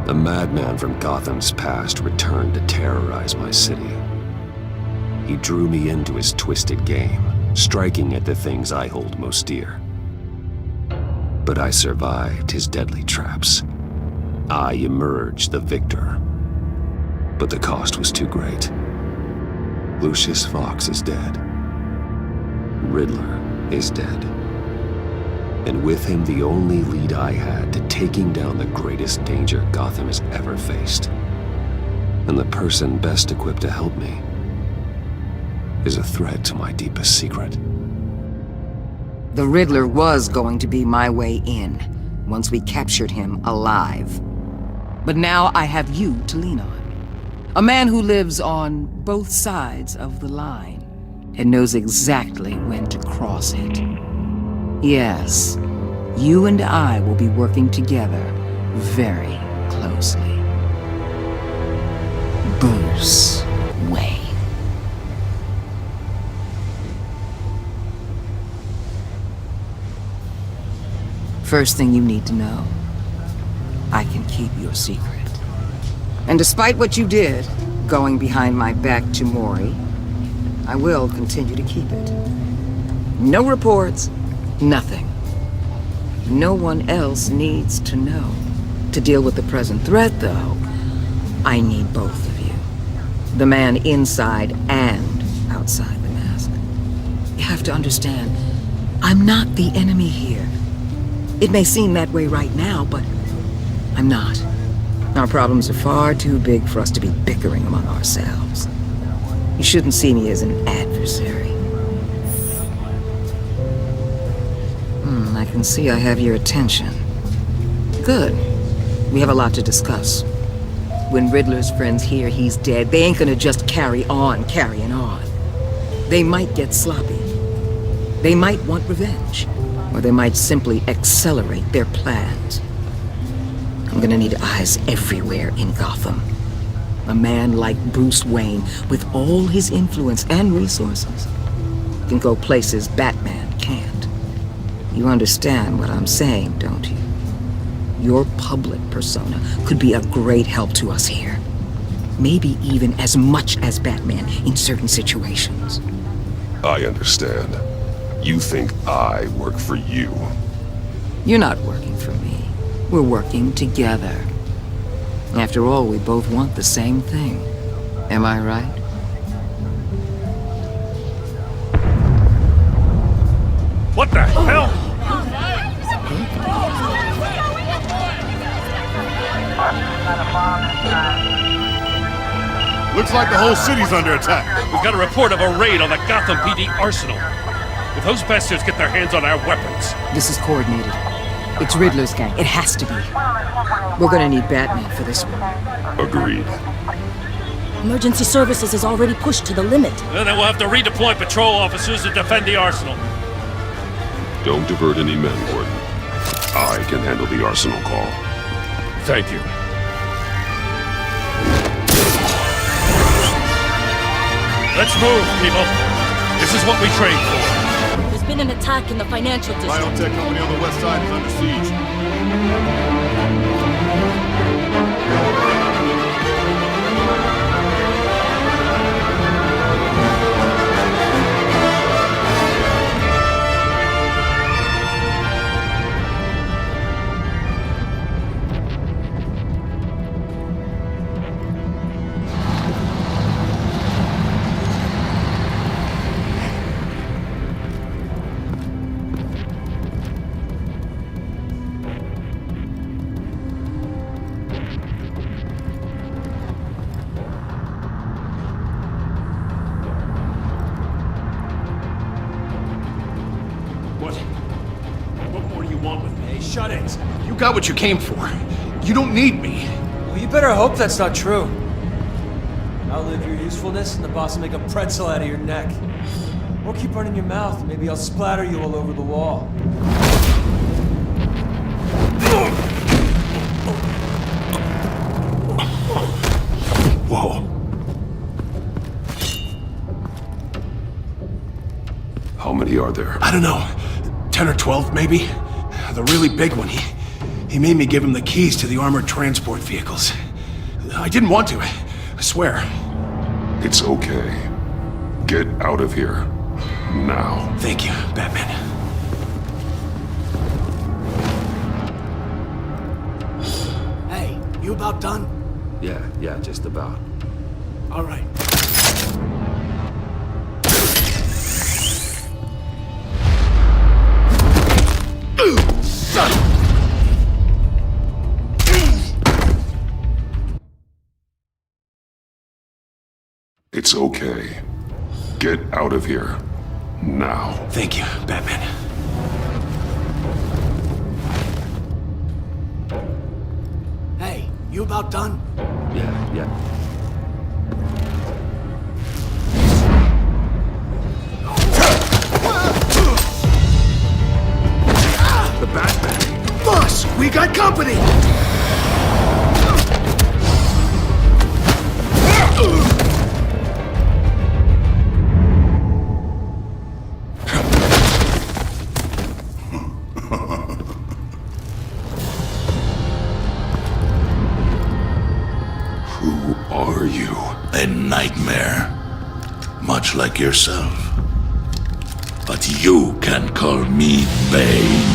A madman from Gotham's past returned to terrorize my city. He drew me into his twisted game, striking at the things I hold most dear. But I survived his deadly traps. I emerged the victor. But the cost was too great. Lucius Fox is dead. Riddler is dead. And with him, the only lead I had to taking down the greatest danger Gotham has ever faced. And the person best equipped to help me is a threat to my deepest secret. The Riddler was going to be my way in, once we captured him alive. But now I have you to lean on. A man who lives on both sides of the line, and knows exactly when to cross it. Yes, you and I will be working together very closely. Bruce Wayne. First thing you need to know, I can keep your secret. And despite what you did, going behind my back to Mori, I will continue to keep it. No reports, nothing. No one else needs to know. To deal with the present threat, though, I need both of you. The man inside and outside the mask. You have to understand, I'm not the enemy here. It may seem that way right now, but I'm not. Our problems are far too big for us to be bickering among ourselves. You shouldn't see me as an adversary. I can see I have your attention. Good. We have a lot to discuss. When Riddler's friends hear he's dead, they ain't gonna just carry on carrying on. They might get sloppy. They might want revenge. Or they might simply accelerate their plans. I'm gonna need eyes everywhere in Gotham. A man like Bruce Wayne, with all his influence and resources, can go places Batman can't. You understand what I'm saying, don't you? Your public persona could be a great help to us here. Maybe even as much as Batman in certain situations. I understand. You think I work for you? You're not working for me. We're working together. After all, we both want the same thing. Am I right? What the hell? Looks like the whole city's under attack. We've got a report of a raid on the Gotham PD arsenal. If those bastards get their hands on our weapons... This is coordinated. It's Riddler's gang. It has to be. We're gonna need Batman for this one. Agreed. Emergency services is already pushed to the limit. Then we'll have to redeploy patrol officers to defend the arsenal. Don't divert any men, Gordon. I can handle the arsenal call. Thank you. Let's move, people. This is what we trained for. There's been an attack in the financial district. Biotech company on the west side is under siege. What more do you want with me? Hey, shut it. You got what you came for. You don't need me. Well, you better hope that's not true. Outlive your usefulness and the boss will make a pretzel out of your neck. Or keep running your mouth and maybe I'll splatter you all over the wall. Whoa. How many are there? I don't know. 10 or 12, maybe? The really big one, he He made me give him the keys to the armored transport vehicles. I didn't want to, I swear. It's okay. Get out of here. Now. Thank you, Batman. Hey, you about done? Yeah, just about. All right. Son of... It's okay. Get out of here. Now. Thank you, Batman. Hey, you about done? Yeah. The Batman. Boss, we got company! Who are you? A nightmare. Much like yourself. But you can call me Bane.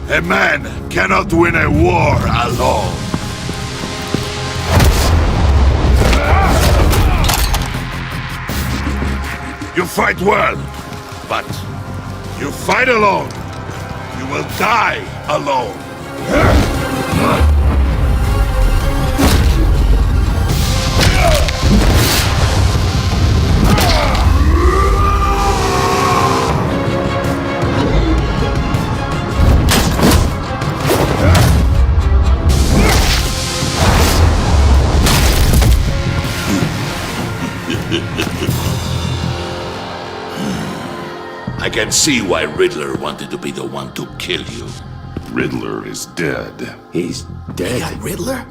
A man cannot win a war alone. You fight well, but you fight alone. You will die alone. I can see why Riddler wanted to be the one to kill you. Riddler is dead. He's dead. Riddler?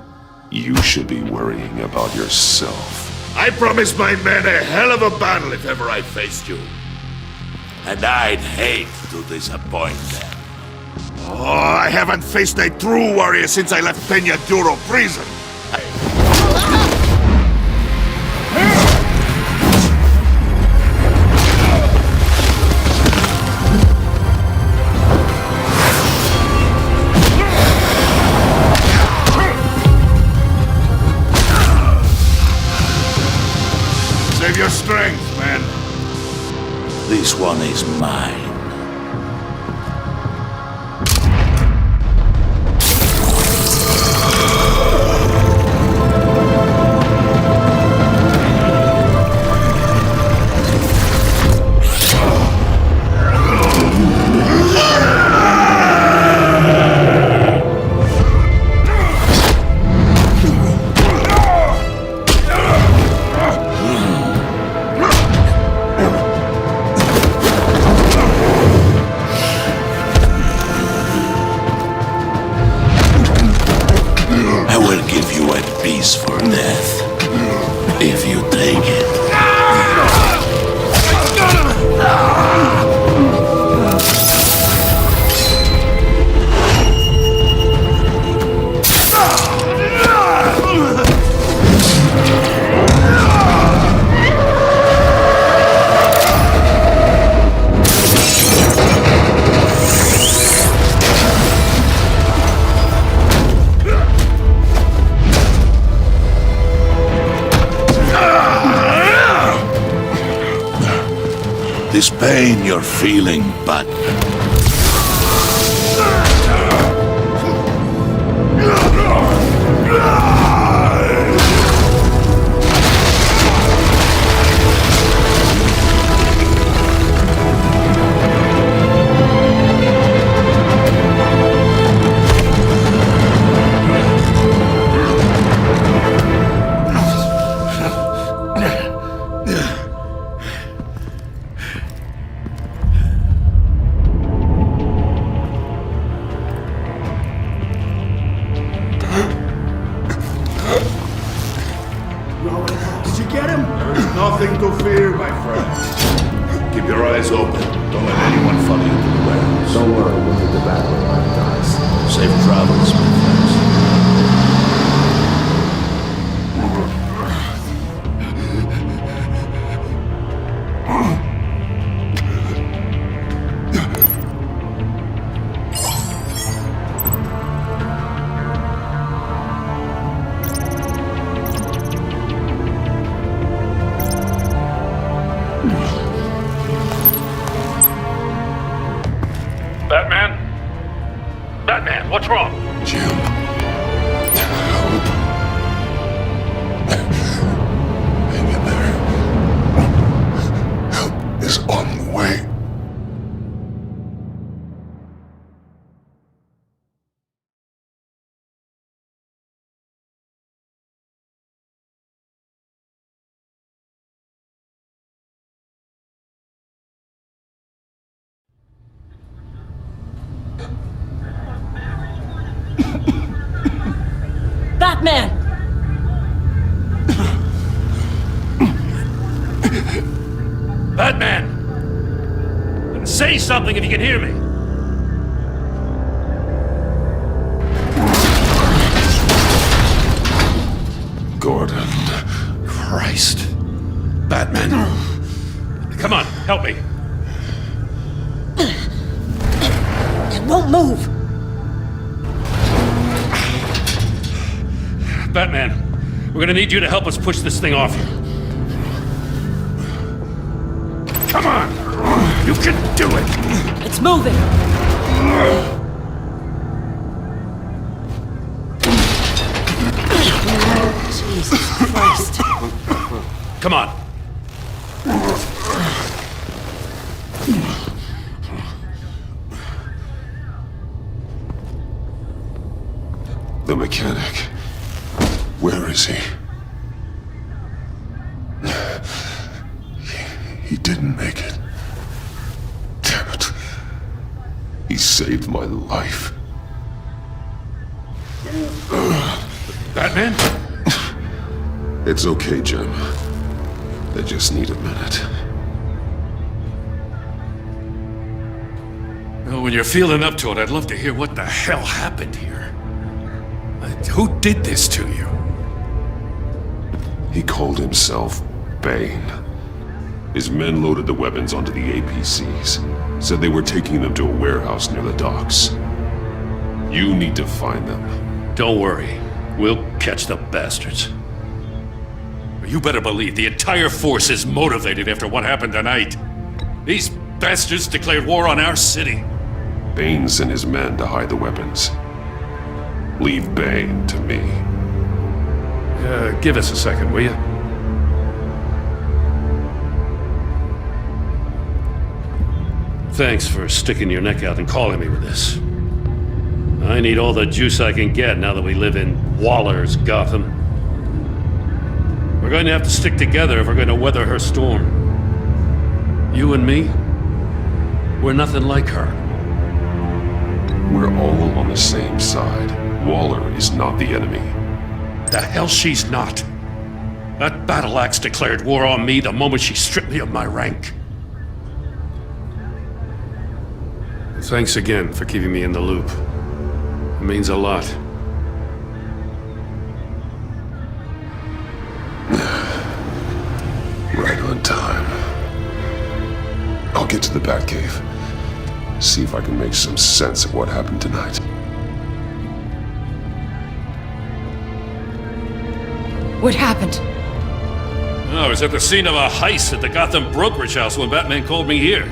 You should be worrying about yourself. I promised my men a hell of a battle if ever I faced you. And I'd hate to disappoint them. Oh, I haven't faced a true warrior since I left Peña Duro prison. Save your strength, man. This one is mine. For death, if you take it. This pain you're feeling, but get him? There's nothing to fear, my friend. Keep your eyes open. Don't let anyone follow you to the warehouse. Don't worry, we'll get the battle line, guys. Safe travels, my friends. Batman? Batman, what's wrong? Jim. Help. Hang in there. Help is on the way. Batman! Batman! Say something if you can hear me! Gordon. Christ. Batman. Come on, help me. It won't move! Batman, we're gonna need you to help us push this thing off you. Come on! You can do it! It's moving! Jesus Christ. Come on. The mechanic. Where is he? He didn't make it. Damn it. He saved my life. Batman? It's okay, Jim. I just need a minute. Well, when you're feeling up to it, I'd love to hear what the hell happened here. Who did this to you? He called himself Bane. His men loaded the weapons onto the APCs, said they were taking them to a warehouse near the docks. You need to find them. Don't worry. We'll catch the bastards. You better believe the entire force is motivated after what happened tonight. These bastards declared war on our city. Bane sent his men to hide the weapons. Leave Bane to me. Give us a second, will you? Thanks for sticking your neck out and calling me with this. I need all the juice I can get now that we live in Waller's Gotham. We're going to have to stick together if we're going to weather her storm. You and me, we're nothing like her. We're all on the same side. Waller is not the enemy. The hell she's not. That battle axe declared war on me the moment she stripped me of my rank. Thanks again for keeping me in the loop. It means a lot. Right on time. I'll get to the Batcave. See if I can make some sense of what happened tonight. What happened? I was at the scene of a heist at the Gotham brokerage house when Batman called me here.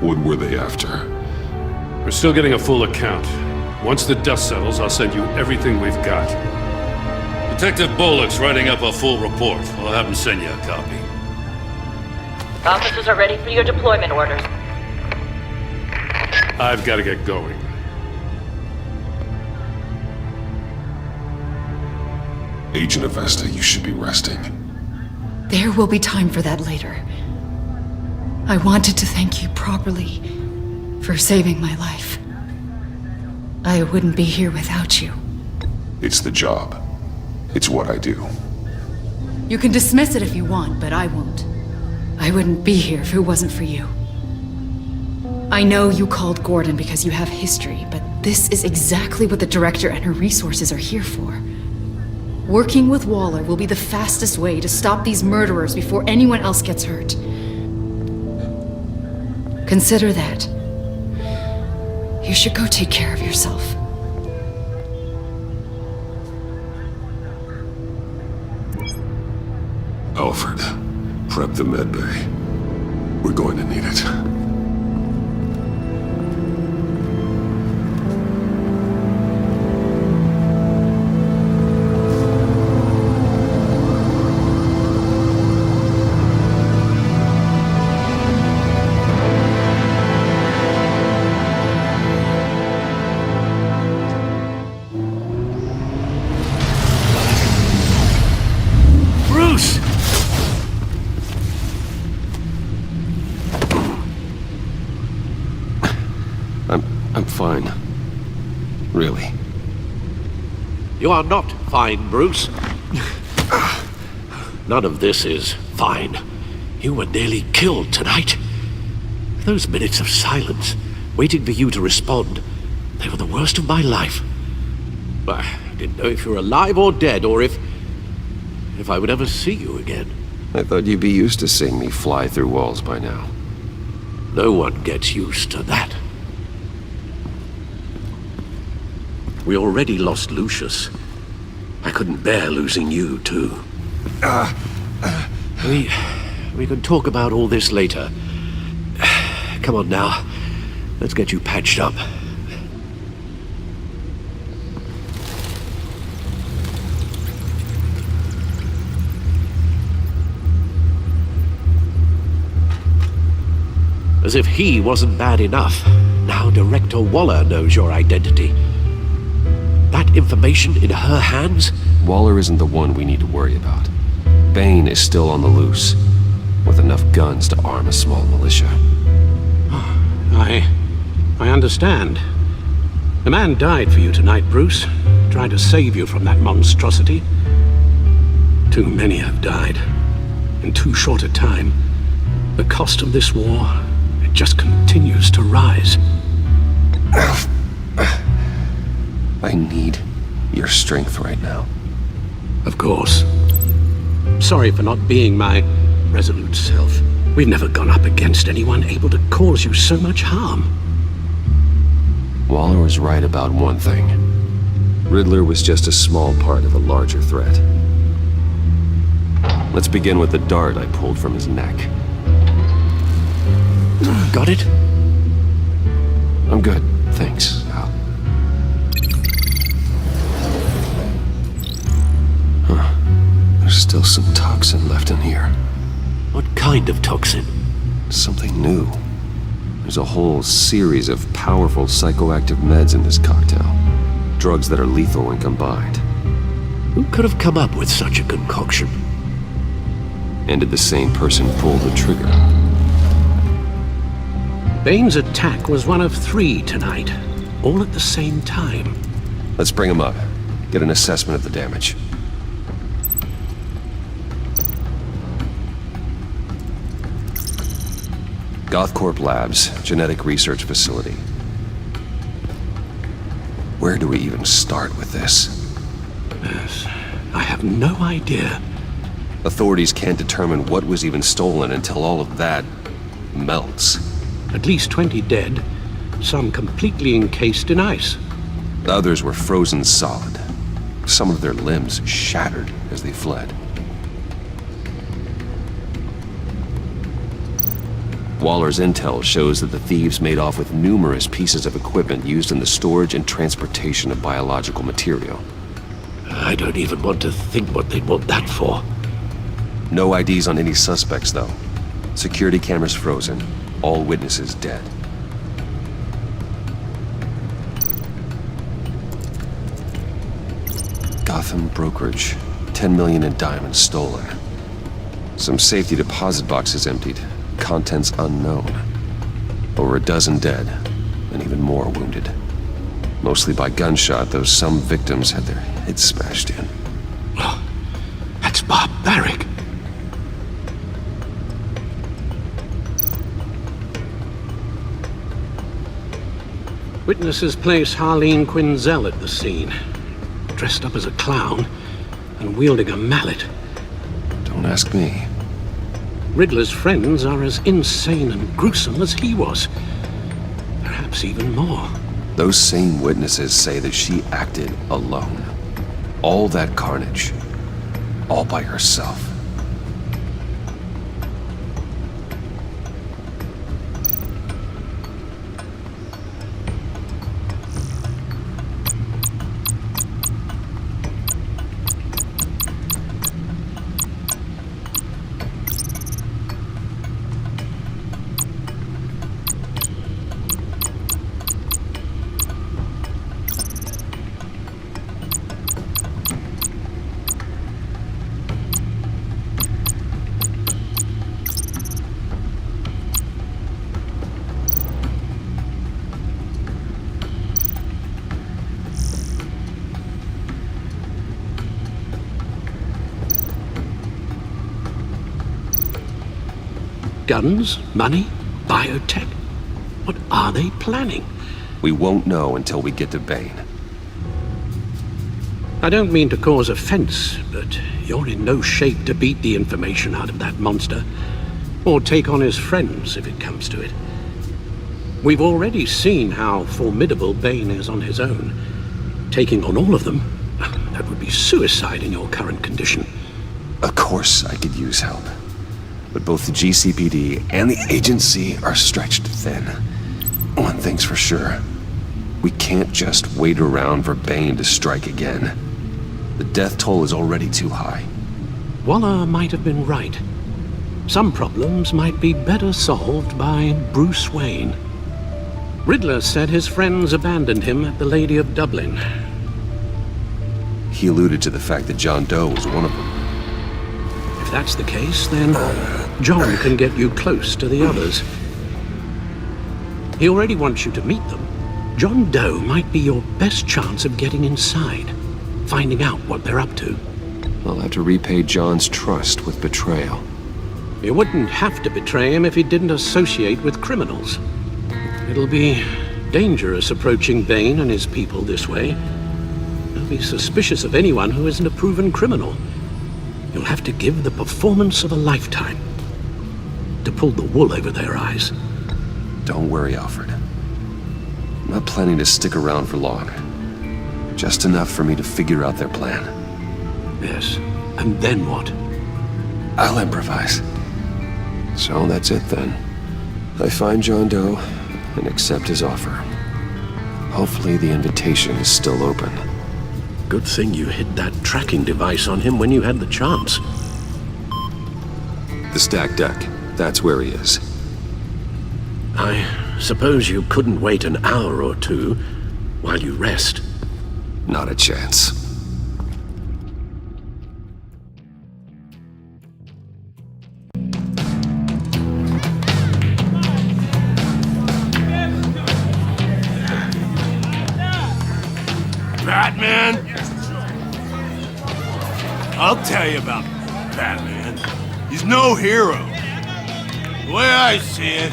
What were they after? We're still getting a full account. Once the dust settles, I'll send you everything we've got. Detective Bullock's writing up a full report. I'll have him send you a copy. Officers are ready for your deployment orders. I've got to get going. Agent Avesta, you should be resting. There will be time for that later. I wanted to thank you properly for saving my life. I wouldn't be here without you. It's the job. It's what I do. You can dismiss it if you want, but I won't. I wouldn't be here if it wasn't for you. I know you called Gordon because you have history, but this is exactly what the Director and her resources are here for. Working with Waller will be the fastest way to stop these murderers before anyone else gets hurt. Consider that. You should go take care of yourself. Alfred, prep the med bay. We're going to need it. Bruce! I'm fine. Really. You are not fine, Bruce. None of this is fine. You were nearly killed tonight. Those minutes of silence, waiting for you to respond, they were the worst of my life. I didn't know if you were alive or dead, or if I would ever see you again. I thought you'd be used to seeing me fly through walls by now. No one gets used to that. We already lost Lucius. I couldn't bear losing you, too. We can talk about all this later. Come on now. Let's get you patched up. As if he wasn't bad enough, now Director Waller knows your identity. That information in her hands? Waller isn't the one we need to worry about. Bane is still on the loose, with enough guns to arm a small militia. I understand. The man died for you tonight, Bruce. Trying to save you from that monstrosity. Too many have died. In too short a time. The cost of this war, it just continues to rise. I need your strength right now. Of course. Sorry for not being my resolute self. We've never gone up against anyone able to cause you so much harm. Waller was right about one thing. Riddler was just a small part of a larger threat. Let's begin with the dart I pulled from his neck. Got it? I'm good, thanks, Al. There's still some toxin left in here. What kind of toxin? Something new. There's a whole series of powerful psychoactive meds in this cocktail. Drugs that are lethal when combined. Who could have come up with such a concoction? And did the same person pull the trigger? Bane's attack was one of 3 tonight, all at the same time. Let's bring him up. Get an assessment of the damage. Gothcorp Labs, genetic research facility. Where do we even start with this? Yes, I have no idea. Authorities can't determine what was even stolen until all of that melts. At least 20 dead, some completely encased in ice. Others were frozen solid. Some of their limbs shattered as they fled. Waller's intel shows that the thieves made off with numerous pieces of equipment used in the storage and transportation of biological material. I don't even want to think what they'd want that for. No IDs on any suspects, though. Security cameras frozen. All witnesses dead. Gotham brokerage. 10 million in diamonds stolen. Some safety deposit boxes emptied. Contents unknown. Over a dozen dead, and even more wounded. Mostly by gunshot, though some victims had their heads smashed in. Oh, that's barbaric. Witnesses place Harleen Quinzel at the scene, dressed up as a clown and wielding a mallet. Don't ask me. Riddler's friends are as insane and gruesome as he was. Perhaps even more. Those same witnesses say that she acted alone. All that carnage. All by herself. Guns, money, biotech. What are they planning? We won't know until we get to Bane. I don't mean to cause offense, but you're in no shape to beat the information out of that monster, or take on his friends if it comes to it. We've already seen how formidable Bane is on his own. Taking on all of them, that would be suicide in your current condition. Of course I could use help. But both the GCPD and the agency are stretched thin. One thing's for sure. We can't just wait around for Bane to strike again. The death toll is already too high. Waller might have been right. Some problems might be better solved by Bruce Wayne. Riddler said his friends abandoned him at the Lady of Dublin. He alluded to the fact that John Doe was one of them. If that's the case, then John can get you close to the others. He already wants you to meet them. John Doe might be your best chance of getting inside, finding out what they're up to. I'll have to repay John's trust with betrayal. You wouldn't have to betray him if he didn't associate with criminals. It'll be dangerous approaching Bane and his people this way. They'll be suspicious of anyone who isn't a proven criminal. You'll have to give the performance of a lifetime to pull the wool over their eyes. Don't worry, Alfred. I'm not planning to stick around for long. Just enough for me to figure out their plan. Yes, and then what? I'll improvise. So that's it then. I find John Doe and accept his offer. Hopefully the invitation is still open. Good thing you hid that tracking device on him when you had the chance. The stack deck. That's where he is. I suppose you couldn't wait an hour or two while you rest. Not a chance. Batman? I'll tell you about Batman. He's no hero. The way I see it,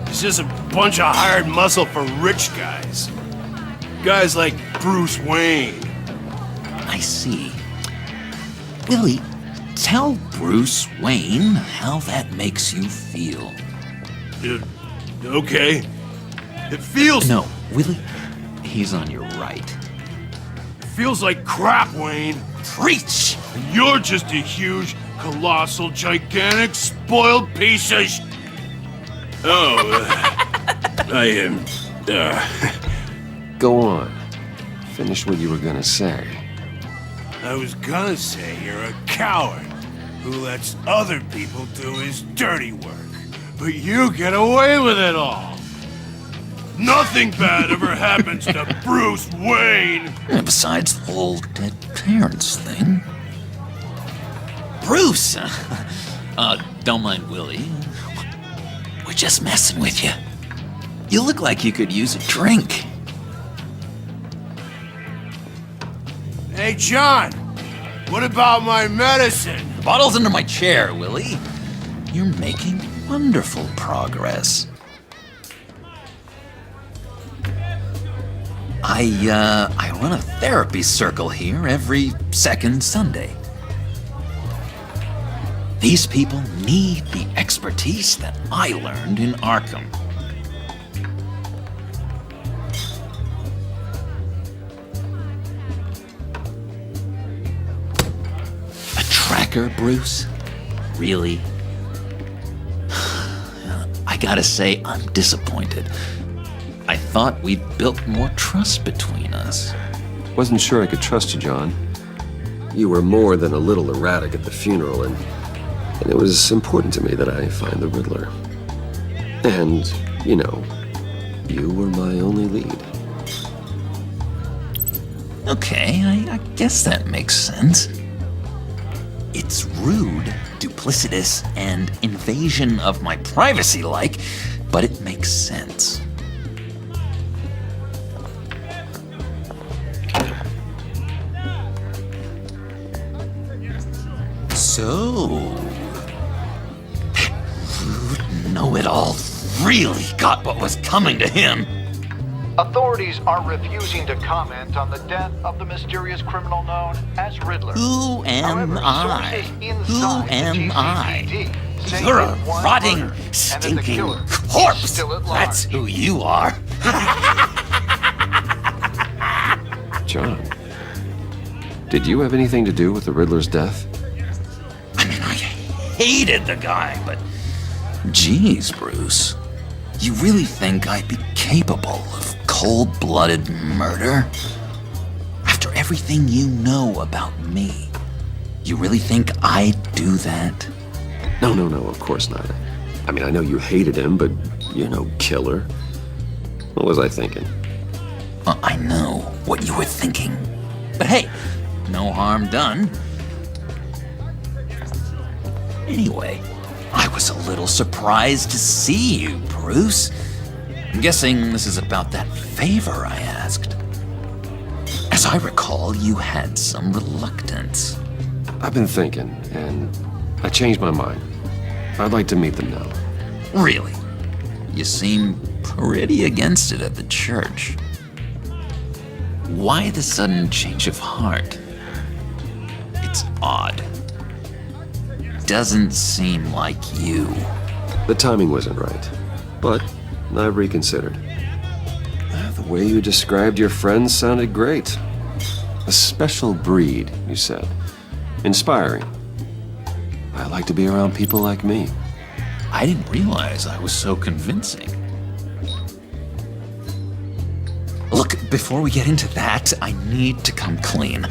he's just a bunch of hired muscle for rich guys. Guys like Bruce Wayne. I see. Willie, tell Bruce Wayne how that makes you feel. Okay. It feels... No, Willie, he's on your right. Feels like crap, Wayne. Preach! And you're just a huge, colossal, gigantic, spoiled piece of I am... Go on. Finish what you were gonna say. I was gonna say you're a coward who lets other people do his dirty work. But you get away with it all. Nothing bad ever happens to Bruce Wayne! And besides the whole dead parents thing. Bruce! Don't mind Willie. We're just messing with you. You look like you could use a drink. Hey, John! What about my medicine? The bottle's under my chair, Willie. You're making wonderful progress. I run a therapy circle here every second Sunday. These people need the expertise that I learned in Arkham. A tracker, Bruce? Really? I gotta say, I'm disappointed. I thought we'd built more trust between us. Wasn't sure I could trust you, John. You were more than a little erratic at the funeral, and it was important to me that I find the Riddler. And, you know, you were my only lead. Okay, I guess that makes sense. It's rude, duplicitous, and invasion of my privacy-like, but it makes sense. So, that rude know-it-all really got what was coming to him. Authorities are refusing to comment on the death of the mysterious criminal known as Riddler. Who am However, I? sources Who inside the am I? GCPD say You're a that one rotting, murder, and that the stinking killer is corpse. still at large. That's who you are. John, did you have anything to do with the Riddler's death? Hated the guy, but geez, Bruce, you really think I'd be capable of cold-blooded murder? After everything you know about me, you really think I'd do that? No, of course not. I mean, I know you hated him, but you're no killer. What was I thinking? I know what you were thinking. But hey, no harm done. Anyway, I was a little surprised to see you, Bruce. I'm guessing this is about that favor I asked. As I recall, you had some reluctance. I've been thinking, and I changed my mind. I'd like to meet them now. Really? You seem pretty against it at the church. Why the sudden change of heart? It's odd. Doesn't seem like you. The timing wasn't right, but I've reconsidered. The way you described your friends sounded great. A special breed, you said. Inspiring. I like to be around people like me. I didn't realize I was so convincing. Look, before we get into that, I need to come clean.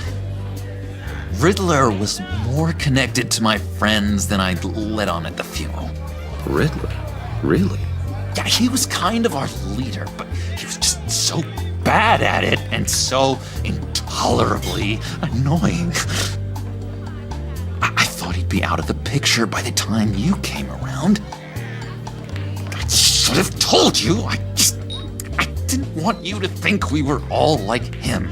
Riddler was more connected to my friends than I'd let on at the funeral. Riddler? Really? Yeah, he was kind of our leader, but he was just so bad at it and so intolerably annoying. I thought he'd be out of the picture by the time you came around. I should have told you. I didn't want you to think we were all like him.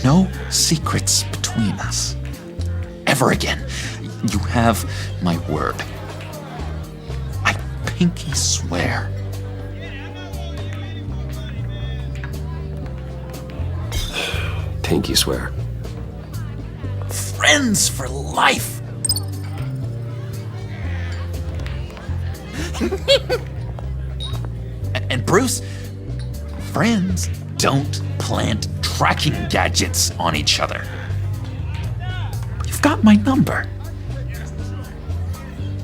No secrets between us. Ever again. You have my word. I pinky swear. Pinky swear. Friends for life. And Bruce, friends don't plant tracking gadgets on each other. You've got my number.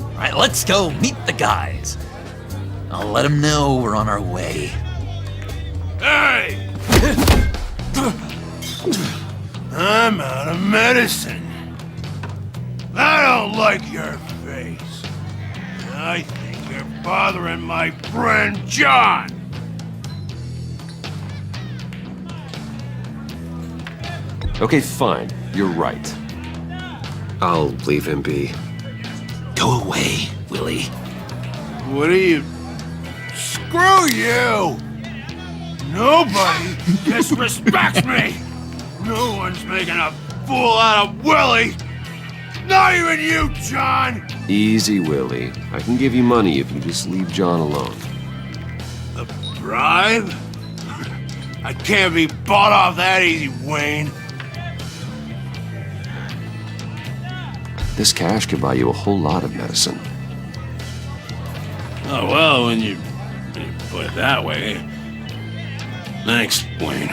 All right, let's go meet the guys. I'll let them know we're on our way. Hey! I'm out of medicine. I don't like your face. I think you're bothering my friend John. Okay, fine. You're right. I'll leave him be. Go away, Willie. What are you... Screw you! Nobody disrespects me! No one's making a fool out of Willie! Not even you, John! Easy, Willie. I can give you money if you just leave John alone. A bribe? I can't be bought off that easy, Wayne. This cash could buy you a whole lot of medicine. Oh, well, when you put it that way. Thanks, Wayne.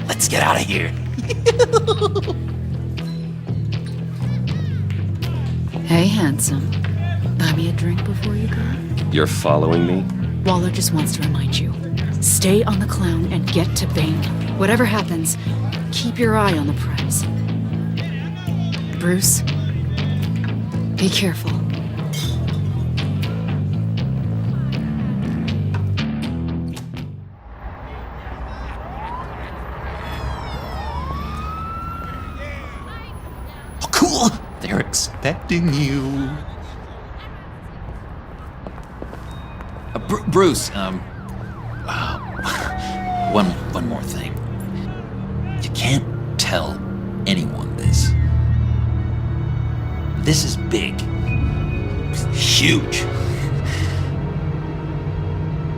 Let's get out of here. Hey, handsome. Buy me a drink before you go. You're following me? Waller just wants to remind you. Stay on the clown and get to Bane. Whatever happens, keep your eye on the prize. Bruce, be careful. Oh, cool! They're expecting you. Bruce, one more thing. You can't tell anyone this. This is big. Huge.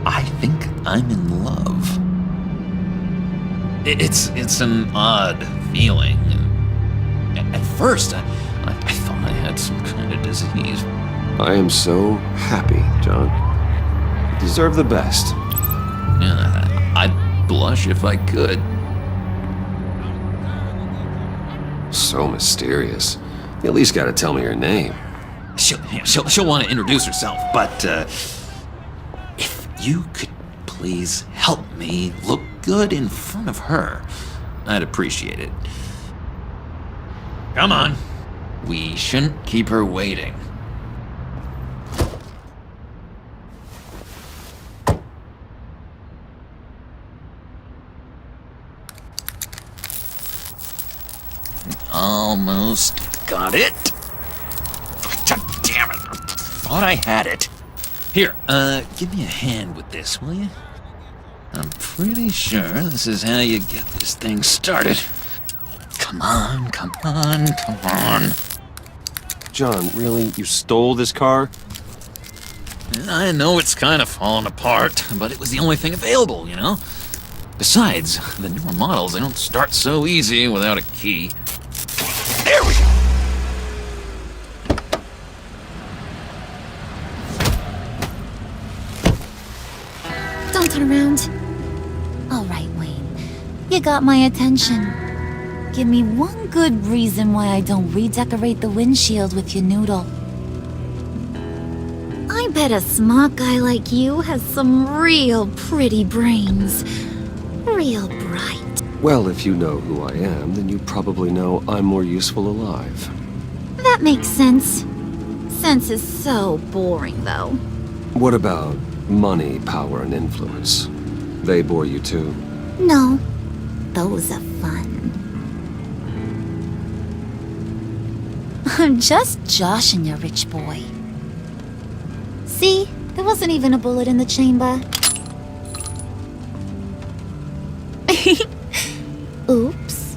I think I'm in love. It's an odd feeling. At first, I thought I had some kind of disease. I am so happy, John. You deserve the best. Yeah, I'd blush if I could. So mysterious. You at least gotta tell me her name. She'll want to introduce herself, but if you could please help me look good in front of her, I'd appreciate it. Come on. We shouldn't keep her waiting. Almost got it. Damn it. Thought I had it. Here, give me a hand with this, will you? I'm pretty sure this is how you get this thing started. Come on, come on, come on. John, really? You stole this car? I know it's kind of falling apart, but it was the only thing available, you know? Besides, the newer models, they don't start so easy without a key. There we go! Don't turn around. All right, Wayne. You got my attention. Give me one good reason why I don't redecorate the windshield with your noodle. I bet a smart guy like you has some real pretty brains. Real bright. Well, if you know who I am, then you probably know I'm more useful alive. That makes sense. Sense is so boring, though. What about money, power, and influence? They bore you too? No, those are fun. I'm just joshing you, rich boy. See, there wasn't even a bullet in the chamber. Oops.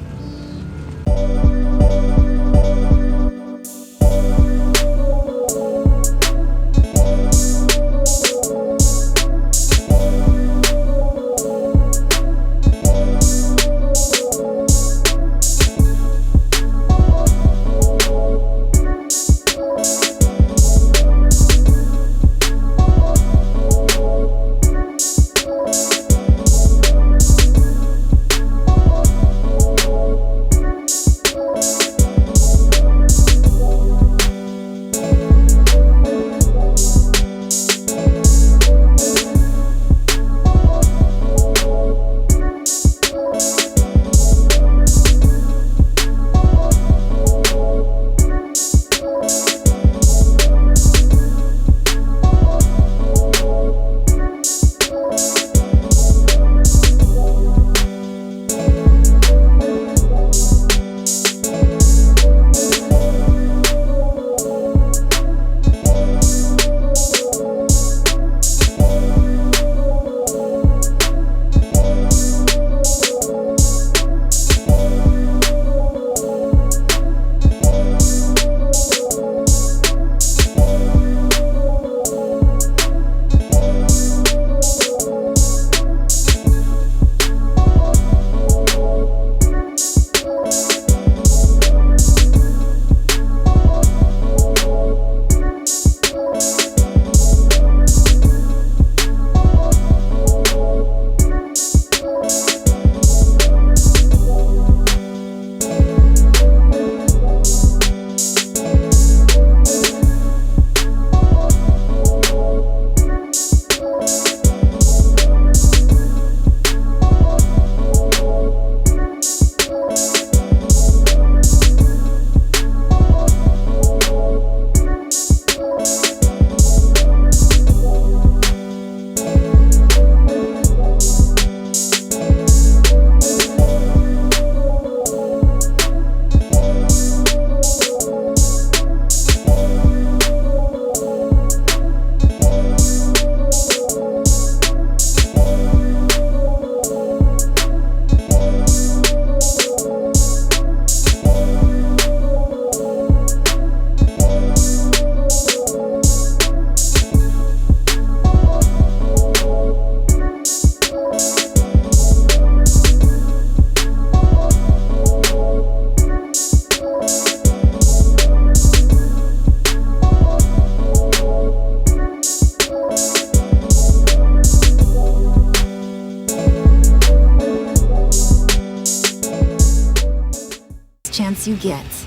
chance you get.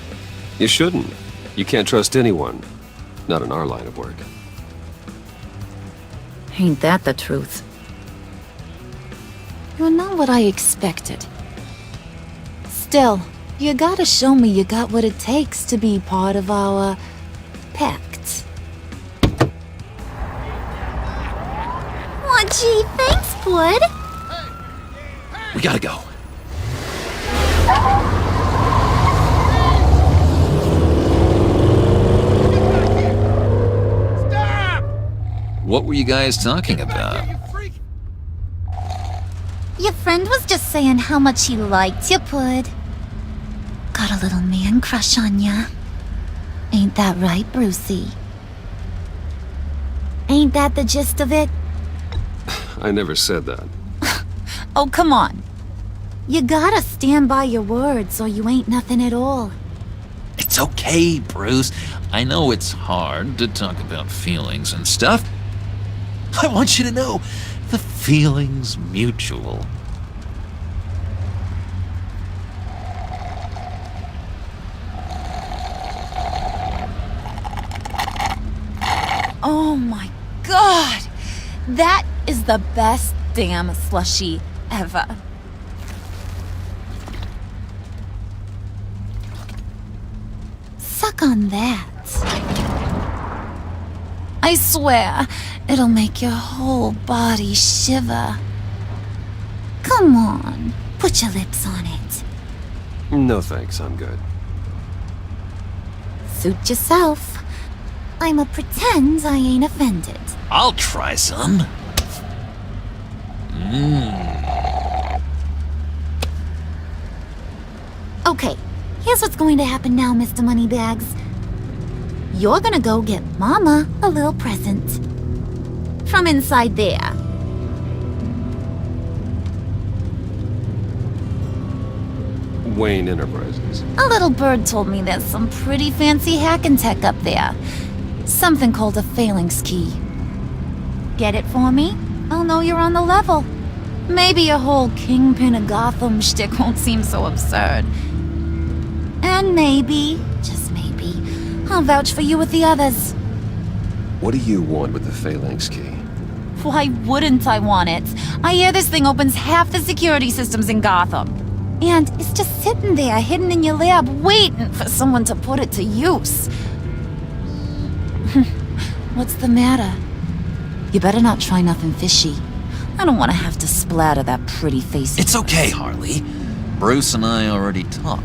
You shouldn't. You can't trust anyone. Not in our line of work. Ain't that the truth? You're not what I expected. Still, you gotta show me you got what it takes to be part of our pact. Aw, gee, thanks, bud. We gotta go. What were you guys talking about? Your friend was just saying how much he liked you, Pud. Got a little man crush on ya. Ain't that right, Brucey? Ain't that the gist of it? I never said that. Oh, come on. You gotta stand by your words or you ain't nothing at all. It's okay, Bruce. I know it's hard to talk about feelings and stuff. I want you to know, the feeling's mutual. Oh my god! That is the best damn slushie ever. Suck on that. I swear, it'll make your whole body shiver. Come on, put your lips on it. No thanks, I'm good. Suit yourself. I'ma pretend I ain't offended. I'll try some. Okay, here's what's going to happen now, Mr. Moneybags. You're gonna go get Mama a little present. From inside there. Wayne Enterprises. A little bird told me there's some pretty fancy hacking tech up there. Something called a phalanx key. Get it for me? I'll know you're on the level. Maybe your whole Kingpin of Gotham shtick won't seem so absurd. And maybe, just maybe, I'll vouch for you with the others. What do you want with the phalanx key? Why wouldn't I want it? I hear this thing opens half the security systems in Gotham. And it's just sitting there, hidden in your lab, waiting for someone to put it to use. What's the matter? You better not try nothing fishy. I don't want to have to splatter that pretty face. It's okay, Harley. Bruce and I already talked.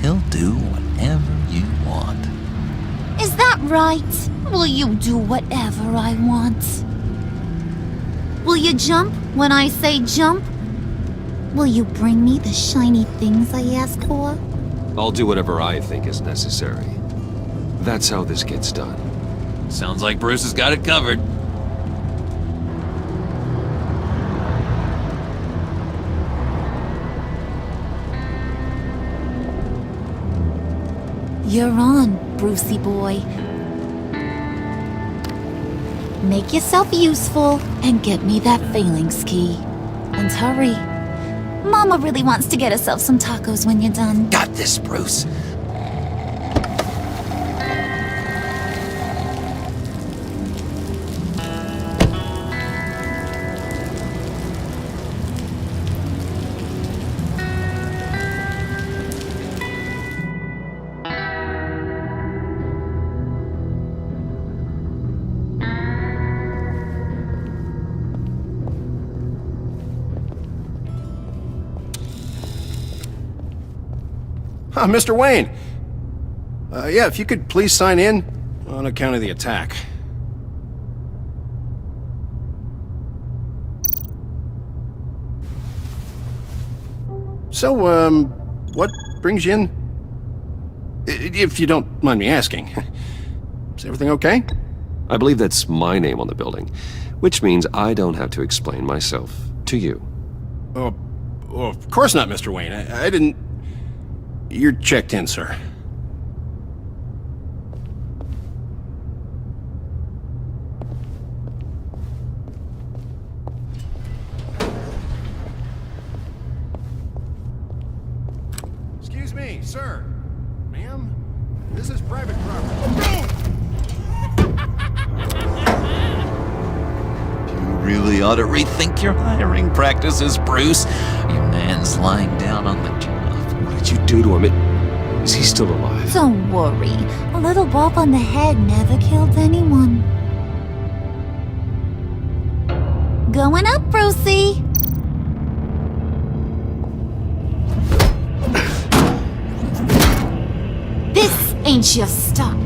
He'll do whatever you want. Is that right? Will you do whatever I want? Will you jump when I say jump? Will you bring me the shiny things I ask for? I'll do whatever I think is necessary. That's how this gets done. Sounds like Bruce has got it covered. You're on, Brucey boy. Make yourself useful and get me that phalanx key. And hurry. Mama really wants to get herself some tacos when you're done. Got this, Bruce. Mr. Wayne. Yeah, if you could please sign in on account of the attack. So, what brings you in? If you don't mind me asking. Is everything okay? I believe that's my name on the building, which means I don't have to explain myself to you. Oh, of course not, Mr. Wayne. I didn't... You're checked in, sir. Excuse me, sir. This is private property. You really ought to rethink your hiring practices, Bruce. Your man's lying down on the job. What did you do to him? Is he still alive? Don't worry. A little bump on the head never killed anyone. Going up, Brucey. This ain't your stop.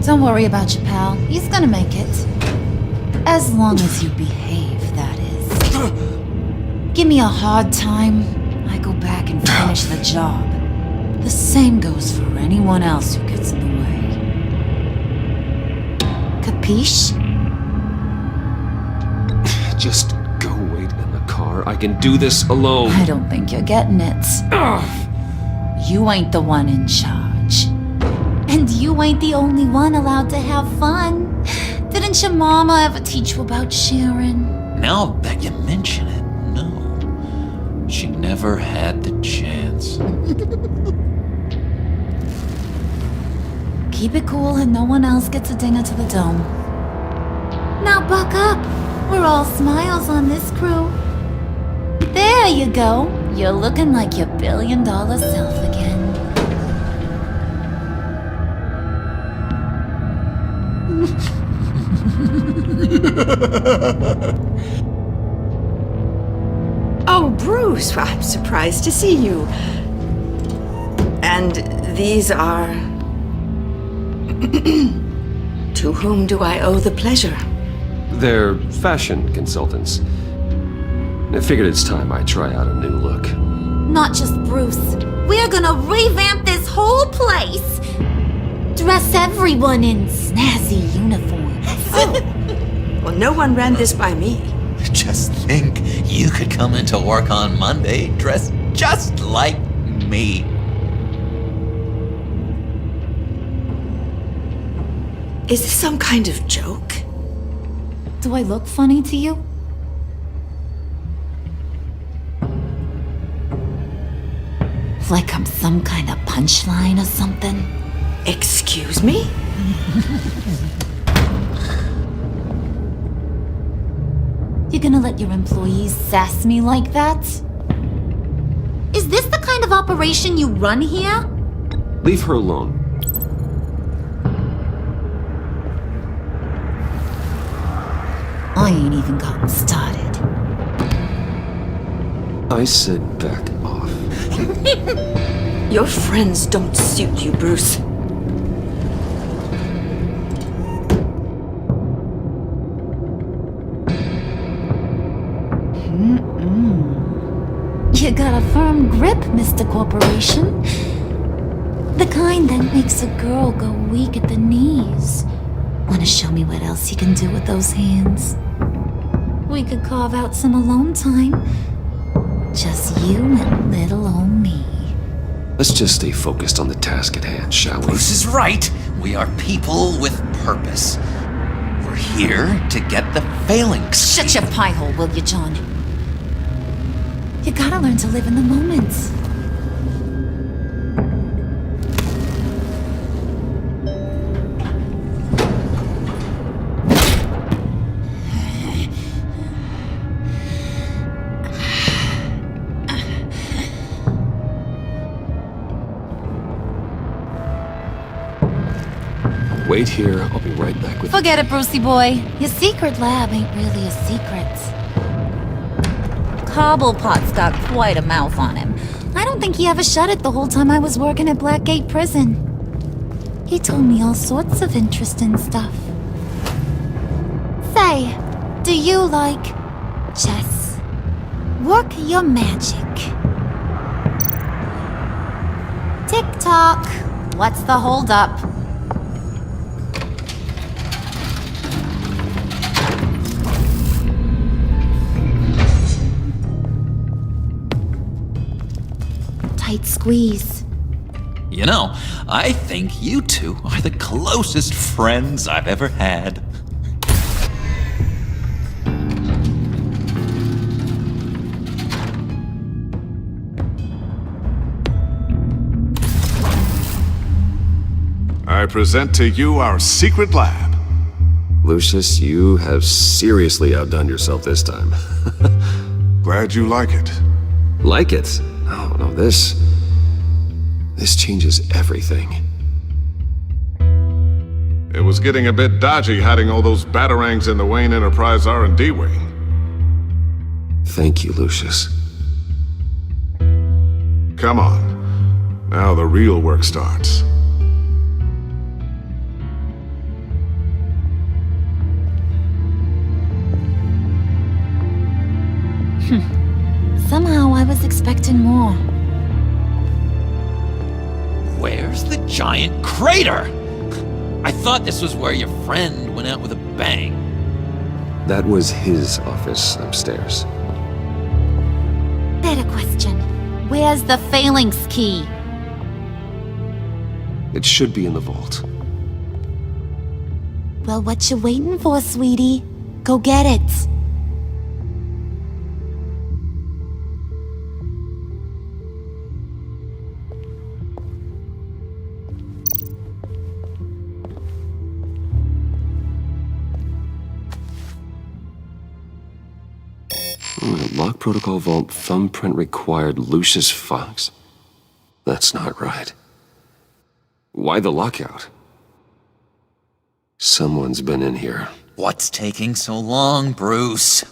Don't worry about your pal. He's gonna make it. As long as you behave, that is. Give me a hard time, I go back and finish the job. The same goes for anyone else who gets in the way. Capiche? Just go wait in the car. I can do this alone. I don't think you're getting it. You ain't the one in charge. And you ain't the only one allowed to have fun. Didn't your mama ever teach you about sharing? Now that you mention it, no. She never had the chance. Keep it cool and no one else gets a dinger to the dome. Now buck up. We're all smiles on this crew. There you go. You're looking like your billion-dollar self again. Oh, Bruce, I'm surprised to see you. And these are... To whom do I owe the pleasure? They're fashion consultants. I figured it's time I try out a new look. Not just Bruce. We're gonna revamp this whole place. Dress everyone in snazzy uniforms. Oh, well, no one ran this by me. Just think, you could come into work on Monday dressed just like me. Is this some kind of joke? Do I look funny to you? Like I'm some kind of punchline or something? Excuse me? You're gonna let your employees sass me like that? Is this the kind of operation you run here? Leave her alone. I ain't even gotten started. I said back off. Your friends don't suit you, Bruce. You got a firm grip, Mr. Corporation. The kind that makes a girl go weak at the knees. Wanna show me what else you can do with those hands? We could carve out some alone time. Just you and little old me. Let's just stay focused on the task at hand, shall we? Bruce is right. We are people with purpose. We're here to get the phalanx. Shut your pie hole, will you, John? You gotta learn to live in the moment. Wait here, I'll be right back with you. Forget it, Brucey boy. Your secret lab ain't really a secret. Cobblepot's got quite a mouth on him. I don't think he ever shut it the whole time I was working at Blackgate Prison. He told me all sorts of interesting stuff. Say, do you like chess? Work your magic. Tick-tock. What's the holdup? Tight squeeze. You know, I think you two are the closest friends I've ever had. I present to you our secret lab. Lucius, you have seriously outdone yourself this time. Glad you like it. Like it? Oh, no, this changes everything. It was getting a bit dodgy hiding all those batarangs in the Wayne Enterprise R&D wing. Thank you, Lucius. Come on. Now the real work starts. Somehow I was expecting more. Where's the giant crater? I thought this was where your friend went out with a bang. That was his office upstairs. Better question. Where's the phalanx key? It should be in the vault. Well, what you waiting for, sweetie? Go get it. Lock protocol vault thumbprint required Lucius Fox. That's not right. Why the lockout? Someone's been in here. What's taking so long, Bruce?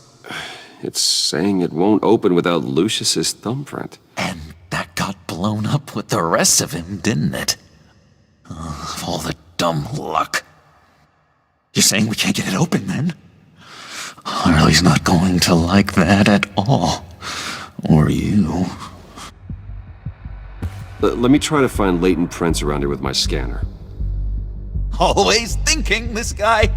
It's saying it won't open without Lucius's thumbprint. And that got blown up with the rest of him, didn't it? Oh, all the dumb luck. You're saying we can't get it open, then? Harley's not going to like that at all. Or you. Let me try to find latent prints around here with my scanner. Always thinking, this guy.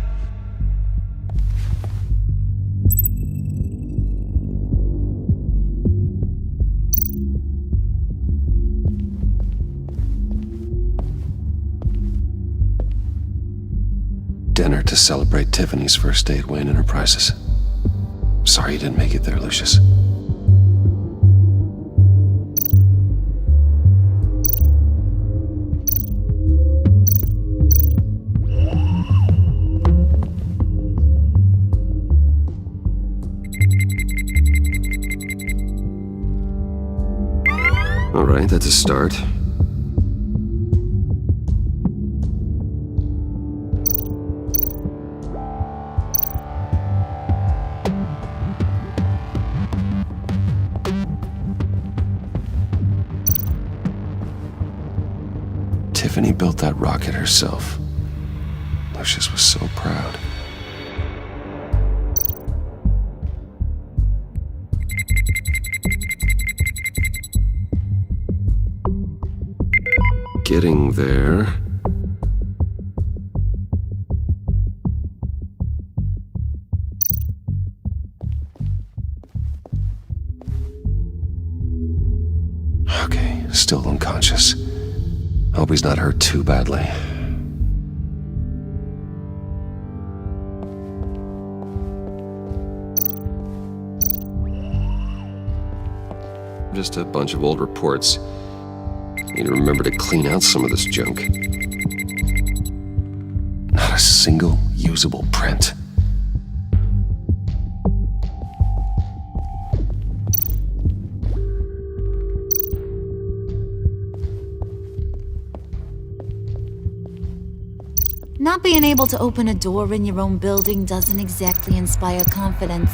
Dinner to celebrate Tiffany's first day at Wayne Enterprises. Sorry you didn't make it there, Lucius. All right, that's a start. Tiffany built that rocket herself. Lucius was so proud. Getting there. Okay, still unconscious. Hope he's not hurt too badly. Just a bunch of old reports. Need to remember to clean out some of this junk. Not a single usable print. Not being able to open a door in your own building doesn't exactly inspire confidence.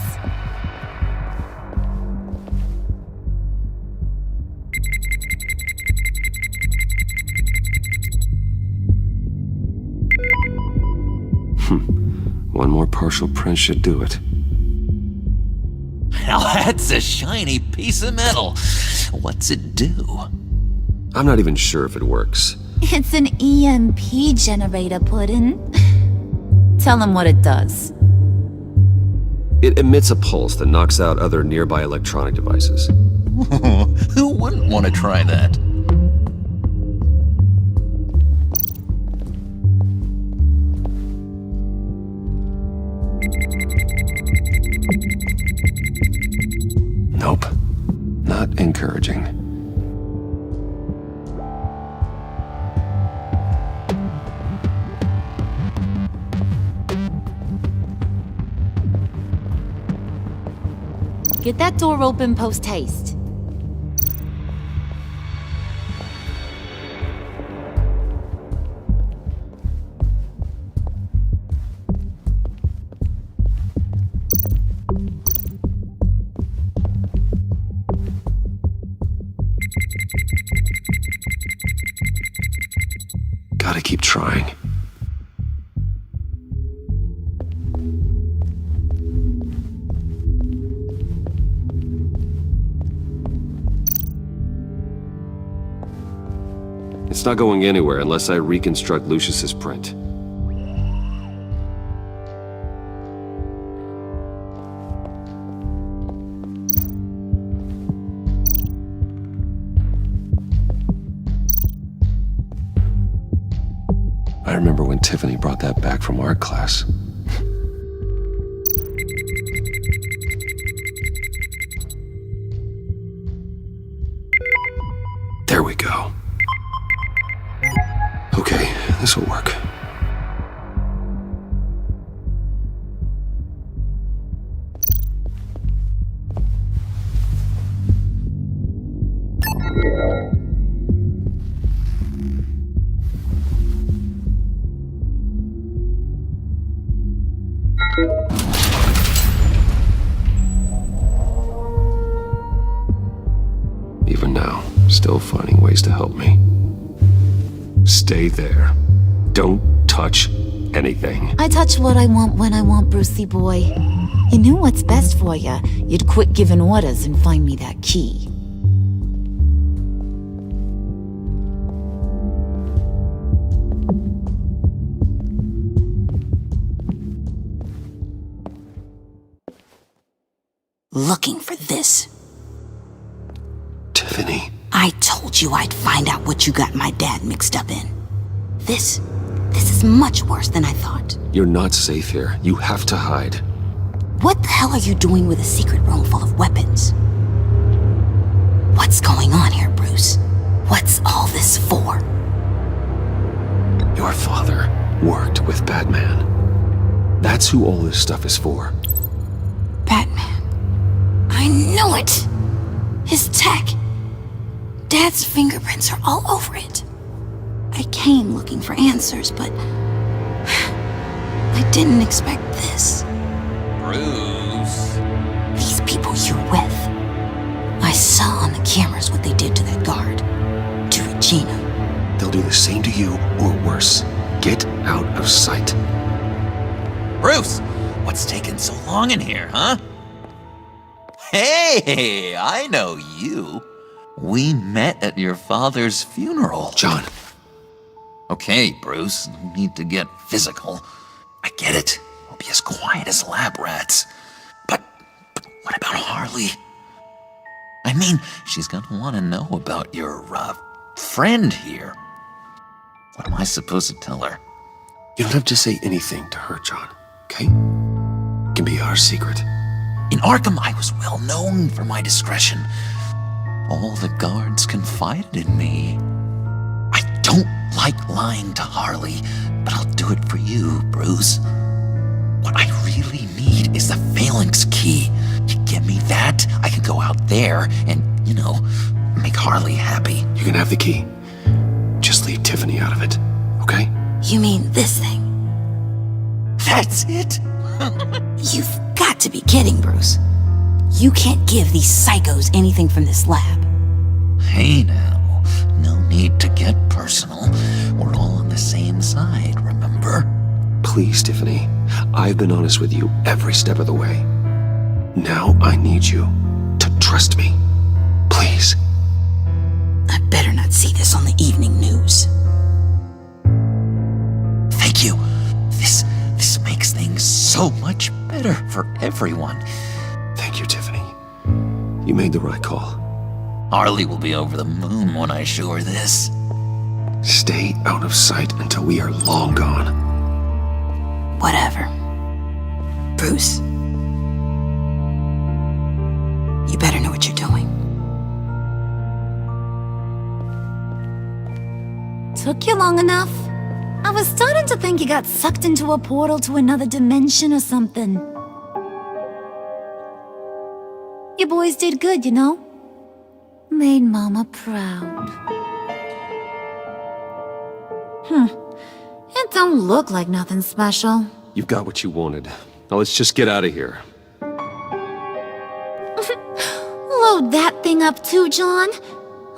One more partial print should do it. Now that's a shiny piece of metal. What's it do? I'm not even sure if it works. It's an EMP generator, Puddin'. Tell him what it does. It emits a pulse that knocks out other nearby electronic devices. Who wouldn't want to try that? Nope. Not encouraging. Get that door open post haste. Gotta keep trying. It's not going anywhere unless I reconstruct Lucius's print. I remember when Tiffany brought that back from art class. There we go. Okay, this'll work. Even now, still finding ways to help me. Stay there. Don't touch anything. I touch what I want when I want, Brucey boy. You knew what's best for you. You'd quit giving orders and find me that key. Looking for this. Tiffany. I told you I'd find out what you got my dad mixed up in. This is much worse than I thought. You're not safe here. You have to hide. What the hell are you doing with a secret room full of weapons? What's going on here, Bruce? What's all this for? Your father worked with Batman. That's who all this stuff is for. Batman. I knew it! His tech. Dad's fingerprints are all over it. I came looking for answers, but I didn't expect this. Bruce. These people you're with. I saw on the cameras what they did to that guard. To Regina. They'll do the same to you, or worse. Get out of sight. Bruce, what's taking so long in here, huh? Hey, I know you. We met at your father's funeral. John. Okay, Bruce, no need to get physical. I get it. We'll be as quiet as lab rats. But what about Harley? I mean, she's gonna want to know about your, friend here. What am I supposed to tell her? You don't have to say anything to her, John, okay? It can be our secret. In Arkham, I was well known for my discretion. All the guards confided in me. I don't like lying to Harley, but I'll do it for you, Bruce. What I really need is the Phalanx key. You give me that, I can go out there and, make Harley happy. You can have the key. Just leave Tiffany out of it, okay? You mean this thing? That's it? You've got to be kidding, Bruce. You can't give these psychos anything from this lab. Hey now, no need to get personal. We're all on the same side, remember? Please, Tiffany. I've been honest with you every step of the way. Now I need you to trust me. Please. I better not see this on the evening news. Thank you. This makes things so much better for everyone. Thank you, Tiffany. You made the right call. Harley will be over the moon when I show her this. Stay out of sight until we are long gone. Whatever. Bruce. You better know what you're doing. Took you long enough? I was starting to think you got sucked into a portal to another dimension or something. You boys did good, you know? Made Mama proud. It don't look like nothing special. You've got what you wanted. Now let's just get out of here. Load that thing up too, John.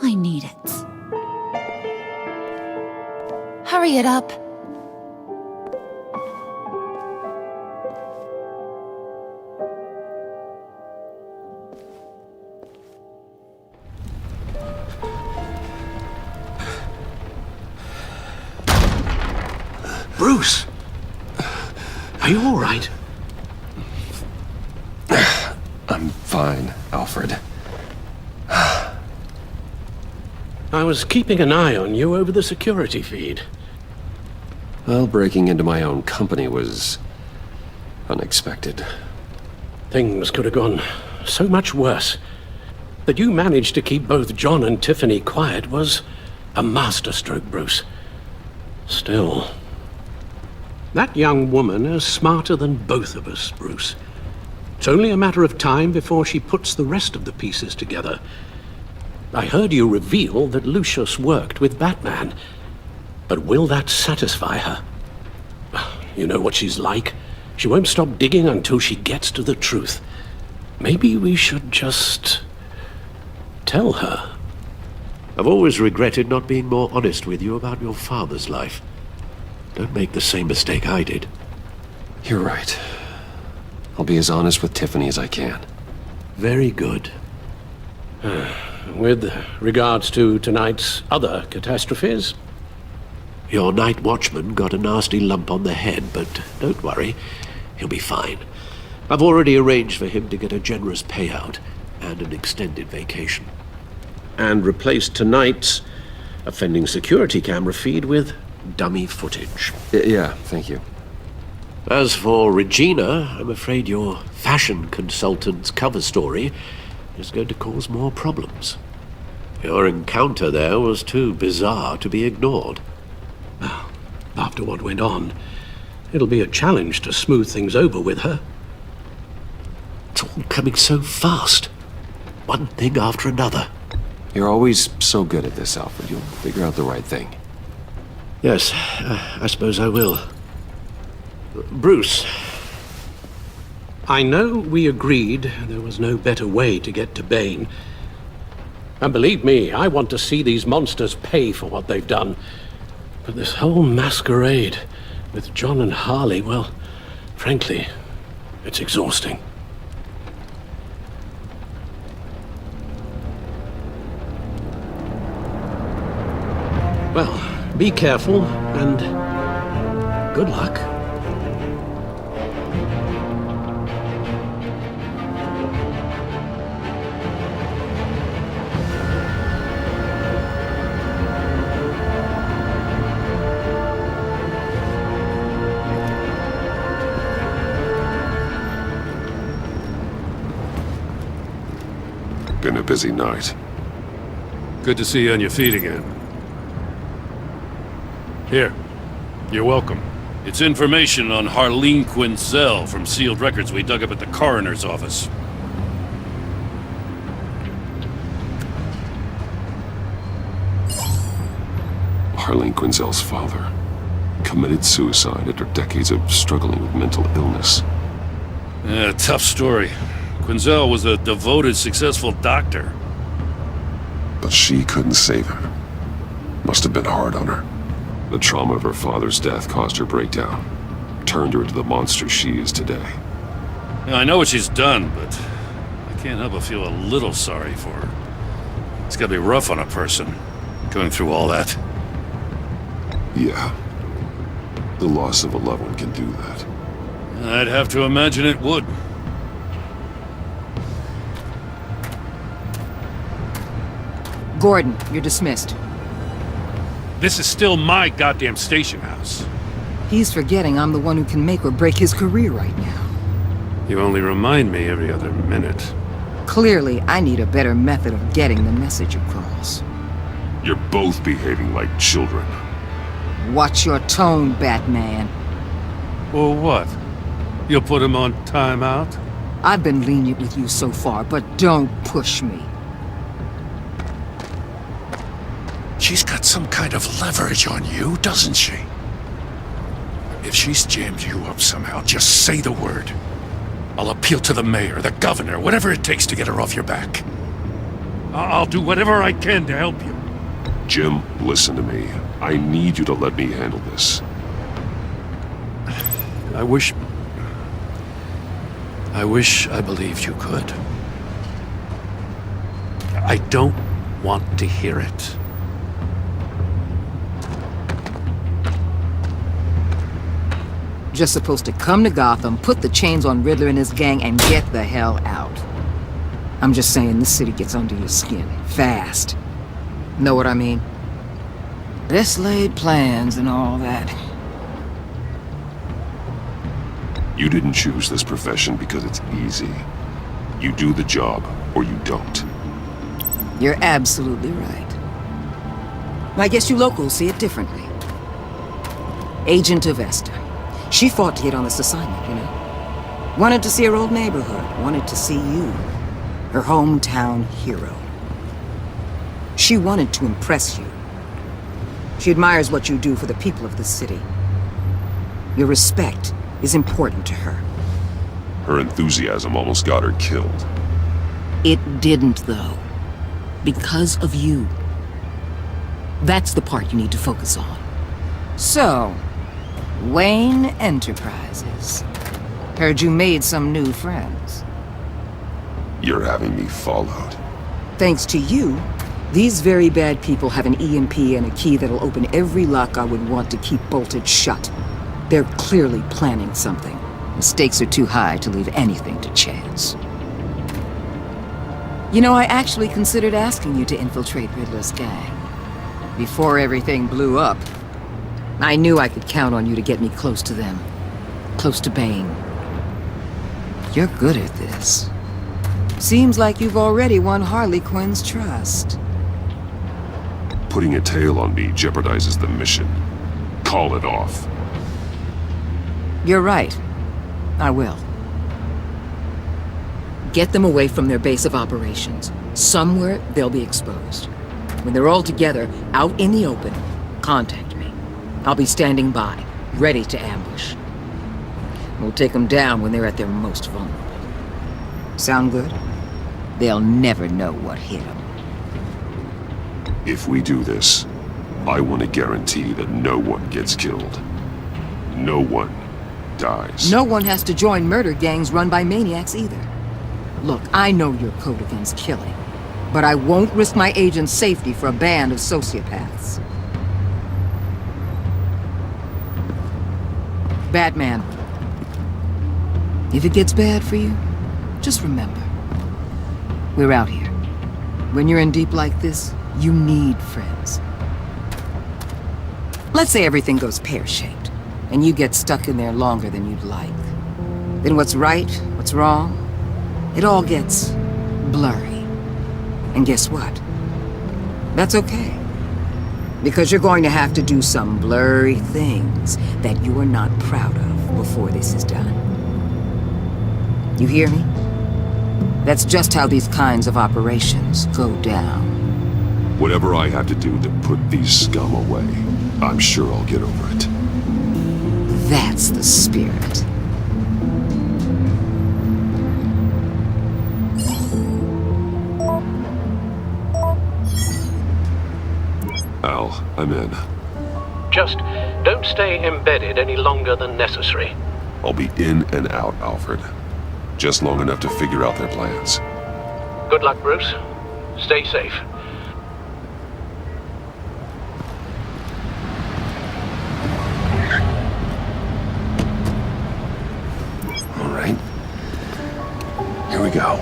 I need it. Hurry it up. Bruce! Are you all right? I'm fine, Alfred. I was keeping an eye on you over the security feed. Well, breaking into my own company was unexpected. Things could have gone so much worse. That you managed to keep both John and Tiffany quiet was a masterstroke, Bruce. Still, that young woman is smarter than both of us, Bruce. It's only a matter of time before she puts the rest of the pieces together. I heard you reveal that Lucius worked with Batman. But will that satisfy her? You know what she's like. She won't stop digging until she gets to the truth. Maybe we should just tell her. I've always regretted not being more honest with you about your father's life. Don't make the same mistake I did. You're right. I'll be as honest with Tiffany as I can. Very good. With regards to tonight's other catastrophes? Your night watchman got a nasty lump on the head, but don't worry, he'll be fine. I've already arranged for him to get a generous payout and an extended vacation. And replaced tonight's offending security camera feed with dummy footage. Yeah, thank you. As for Regina, I'm afraid your fashion consultant's cover story is going to cause more problems. Your encounter there was too bizarre to be ignored. Well, after what went on, it'll be a challenge to smooth things over with her. It's all coming so fast. One thing after another. You're always so good at this, Alfred. You'll figure out the right thing. Yes, I suppose I will. Bruce. I know we agreed there was no better way to get to Bane. And believe me, I want to see these monsters pay for what they've done. But this whole masquerade with John and Harley, well, frankly, it's exhausting. Well, be careful and good luck. Been a busy night. Good to see you on your feet again. Here, you're welcome. It's information on Harleen Quinzel from sealed records we dug up at the coroner's office. Harleen Quinzel's father committed suicide after decades of struggling with mental illness. Yeah, tough story. Quinzel was a devoted, successful doctor. But she couldn't save him. Must have been hard on her. The trauma of her father's death caused her breakdown. Turned her into the monster she is today. Yeah, I know what she's done, but I can't help but feel a little sorry for her. It's gotta be rough on a person, going through all that. Yeah. The loss of a loved one can do that. I'd have to imagine it would. Gordon, you're dismissed. This is still my goddamn station house. He's forgetting I'm the one who can make or break his career right now. You only remind me every other minute. Clearly, I need a better method of getting the message across. You're both behaving like children. Watch your tone, Batman. Well, what? You'll put him on timeout? I've been lenient with you so far, but don't push me. She's got some kind of leverage on you, doesn't she? If she's jammed you up somehow, just say the word. I'll appeal to the mayor, the governor, whatever it takes to get her off your back. I'll do whatever I can to help you. Jim, listen to me. I need you to let me handle this. I wish I believed you could. I don't want to hear it. Just supposed to come to Gotham, put the chains on Riddler and his gang, and get the hell out. I'm just saying, this city gets under your skin. Fast. Know what I mean? Best laid plans and all that. You didn't choose this profession because it's easy. You do the job, or you don't. You're absolutely right. I guess you locals see it differently. Agent of Esther. She fought to get on this assignment, you know? Wanted to see her old neighborhood. Wanted to see you. Her hometown hero. She wanted to impress you. She admires what you do for the people of the city. Your respect is important to her. Her enthusiasm almost got her killed. It didn't, though. Because of you. That's the part you need to focus on. So, Wayne Enterprises. Heard you made some new friends. You're having me followed. Thanks to you, these very bad people have an EMP and a key that'll open every lock I would want to keep bolted shut. They're clearly planning something. The stakes are too high to leave anything to chance. You know, I actually considered asking you to infiltrate Riddler's gang. Before everything blew up, I knew I could count on you to get me close to them. Close to Bane. You're good at this. Seems like you've already won Harley Quinn's trust. Putting a tail on me jeopardizes the mission. Call it off. You're right. I will. Get them away from their base of operations. Somewhere they'll be exposed. When they're all together, out in the open, contact me. I'll be standing by, ready to ambush. We'll take them down when they're at their most vulnerable. Sound good? They'll never know what hit them. If we do this, I want to guarantee that no one gets killed. No one dies. No one has to join murder gangs run by maniacs either. Look, I know your code against killing, but I won't risk my agent's safety for a band of sociopaths. Batman, if it gets bad for you, just remember, we're out here. When you're in deep like this, you need friends. Let's say everything goes pear-shaped, and you get stuck in there longer than you'd like. Then what's right, what's wrong, it all gets blurry. And guess what? That's okay. Because you're going to have to do some blurry things that you are not proud of before this is done. You hear me? That's just how these kinds of operations go down. Whatever I have to do to put these scum away, I'm sure I'll get over it. That's the spirit. Al, I'm in. Just don't stay embedded any longer than necessary. I'll be in and out, Alfred. Just long enough to figure out their plans. Good luck, Bruce. Stay safe. All right. Here we go.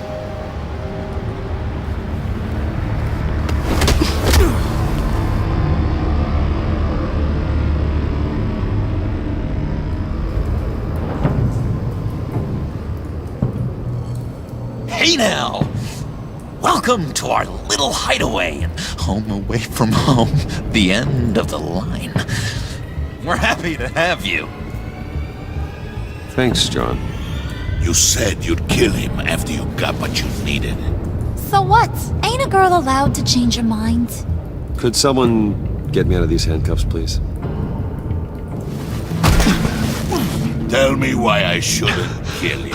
Hey now! Welcome to our little hideaway and home away from home, the end of the line. We're happy to have you. Thanks, John. You said you'd kill him after you got what you needed. So what? Ain't a girl allowed to change her mind? Could someone get me out of these handcuffs, please? Tell me why I shouldn't kill you.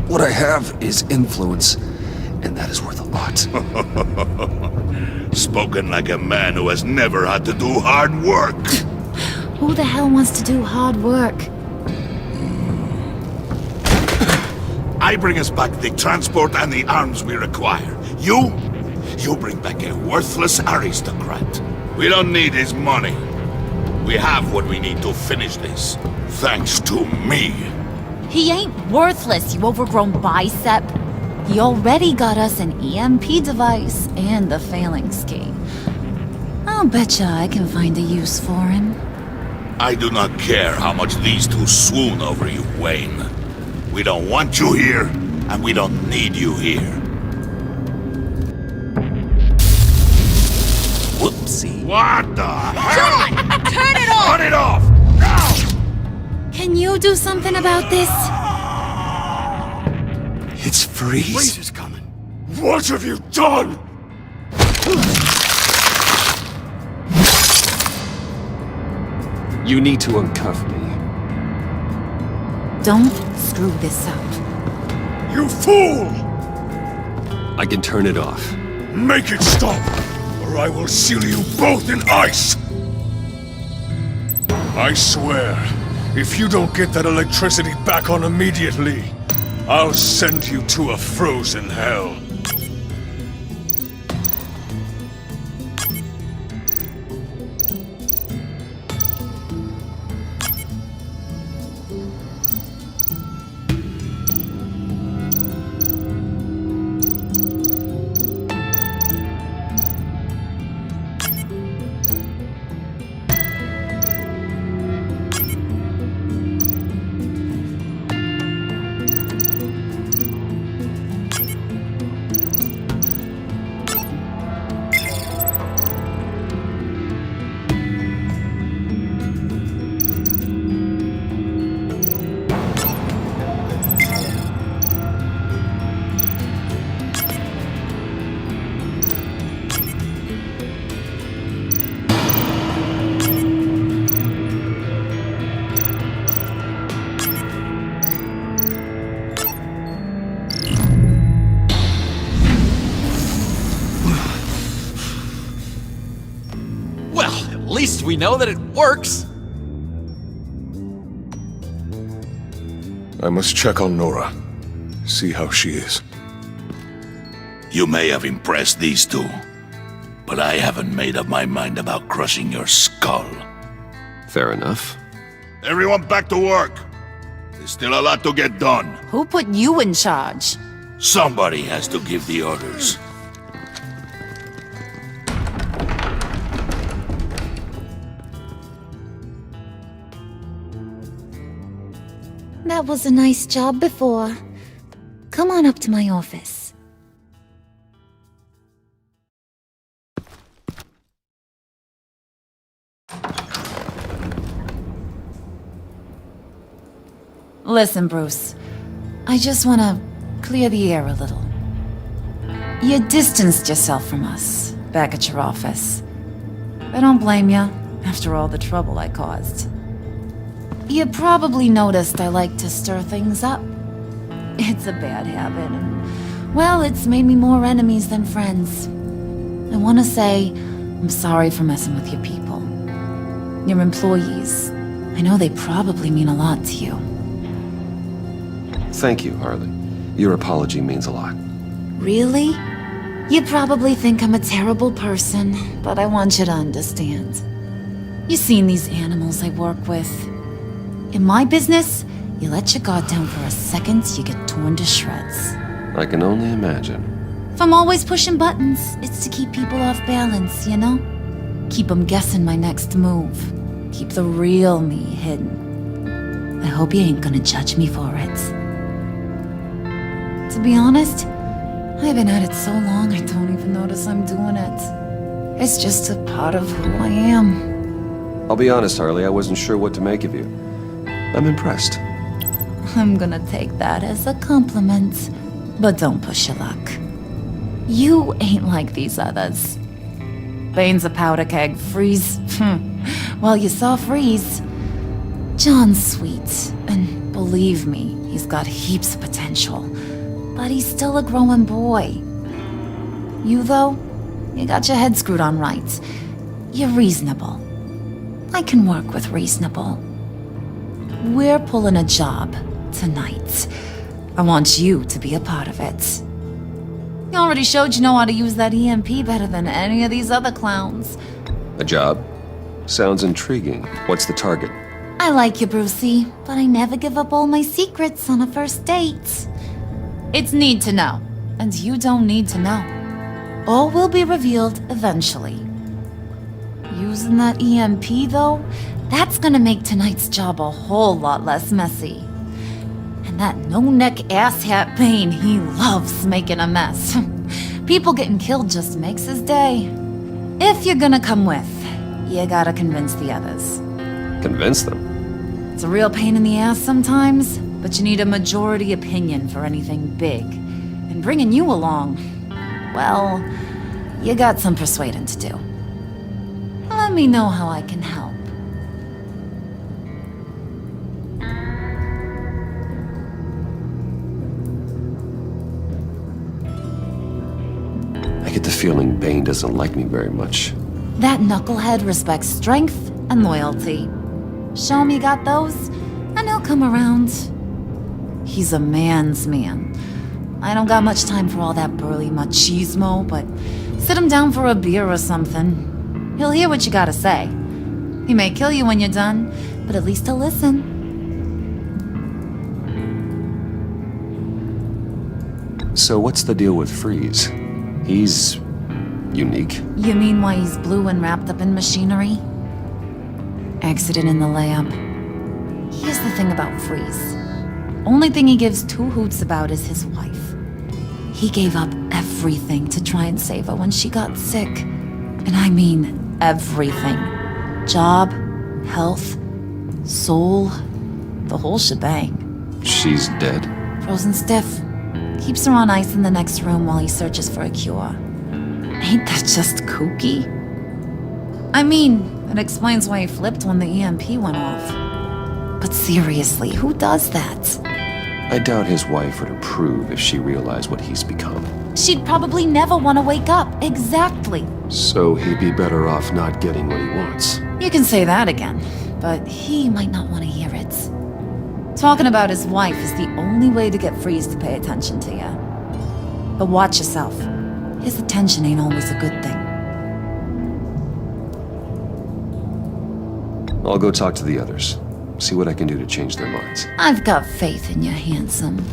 What I have is influence, and that is worth a lot. Spoken like a man who has never had to do hard work. Who the hell wants to do hard work? I bring us back the transport and the arms we require. You bring back a worthless aristocrat. We don't need his money. We have what we need to finish this. Thanks to me. He ain't worthless, you overgrown bicep. He already got us an EMP device and the phalanx key. I'll betcha I can find a use for him. I do not care how much these two swoon over you, Wayne. We don't want you here, and we don't need you here. Whoopsie. What the hell? John! Turn it off! Turn it off! Now! Can you do something about this? It's Freeze. Freeze is coming. What have you done? You need to uncuff me. Don't screw this up. You fool! I can turn it off. Make it stop, or I will seal you both in ice! I swear, if you don't get that electricity back on immediately, I'll send you to a frozen hell. At least we know that it works. I must check on Nora. See how she is. You may have impressed these two, but I haven't made up my mind about crushing your skull. Fair enough. Everyone back to work. There's still a lot to get done. Who put you in charge? Somebody has to give the orders. That was a nice job before. Come on up to my office. Listen, Bruce. I just want to clear the air a little. You distanced yourself from us back at your office. I don't blame you, after all the trouble I caused. You probably noticed I like to stir things up. It's a bad habit, and, well, it's made me more enemies than friends. I want to say I'm sorry for messing with your people. Your employees. I know they probably mean a lot to you. Thank you, Harley. Your apology means a lot. Really? You probably think I'm a terrible person, but I want you to understand. You've seen these animals I work with. In my business, you let your guard down for a second, you get torn to shreds. I can only imagine. If I'm always pushing buttons, it's to keep people off balance, you know? Keep them guessing my next move. Keep the real me hidden. I hope you ain't gonna judge me for it. To be honest, I've been at it so long I don't even notice I'm doing it. It's just a part of who I am. I'll be honest, Harley, I wasn't sure what to make of you. I'm impressed. I'm gonna take that as a compliment. But don't push your luck. You ain't like these others. Bane's a powder keg. Freeze. Well, you saw Freeze. John's sweet, and believe me, he's got heaps of potential. But he's still a growing boy. You, though, you got your head screwed on right. You're reasonable. I can work with reasonable. We're pulling a job tonight. I want you to be a part of it. You already showed you know how to use that EMP better than any of these other clowns. A job? Sounds intriguing. What's the target? I like you, Brucey, but I never give up all my secrets on a first date. It's need to know, and you don't need to know. All will be revealed eventually. Using that EMP, though, that's gonna make tonight's job a whole lot less messy. And that no-neck asshat Bane, he loves making a mess. People getting killed just makes his day. If you're gonna come with, you gotta convince the others. Convince them? It's a real pain in the ass sometimes, but you need a majority opinion for anything big. And bringing you along, well, you got some persuading to do. Let me know how I can help. I get the feeling Bane doesn't like me very much. That knucklehead respects strength and loyalty. Show him you got those, and he'll come around. He's a man's man. I don't got much time for all that burly machismo, but sit him down for a beer or something. He'll hear what you gotta say. He may kill you when you're done, but at least he'll listen. So what's the deal with Freeze? He's unique. You mean why he's blue and wrapped up in machinery? Accident in the lab. Here's the thing about Freeze. Only thing he gives two hoots about is his wife. He gave up everything to try and save her when she got sick. And I mean everything. Job, health, soul, the whole shebang. She's dead? Frozen stiff. Keeps her on ice in the next room while he searches for a cure. Ain't that just kooky? I mean, it explains why he flipped when the EMP went off. But seriously, who does that? I doubt his wife would approve if she realized what he's become. She'd probably never want to wake up. Exactly. So he'd be better off not getting what he wants. You can say that again, but he might not want to hear it. Talking about his wife is the only way to get Freeze to pay attention to you. But watch yourself. His attention ain't always a good thing. I'll go talk to the others. See what I can do to change their minds. I've got faith in you, handsome.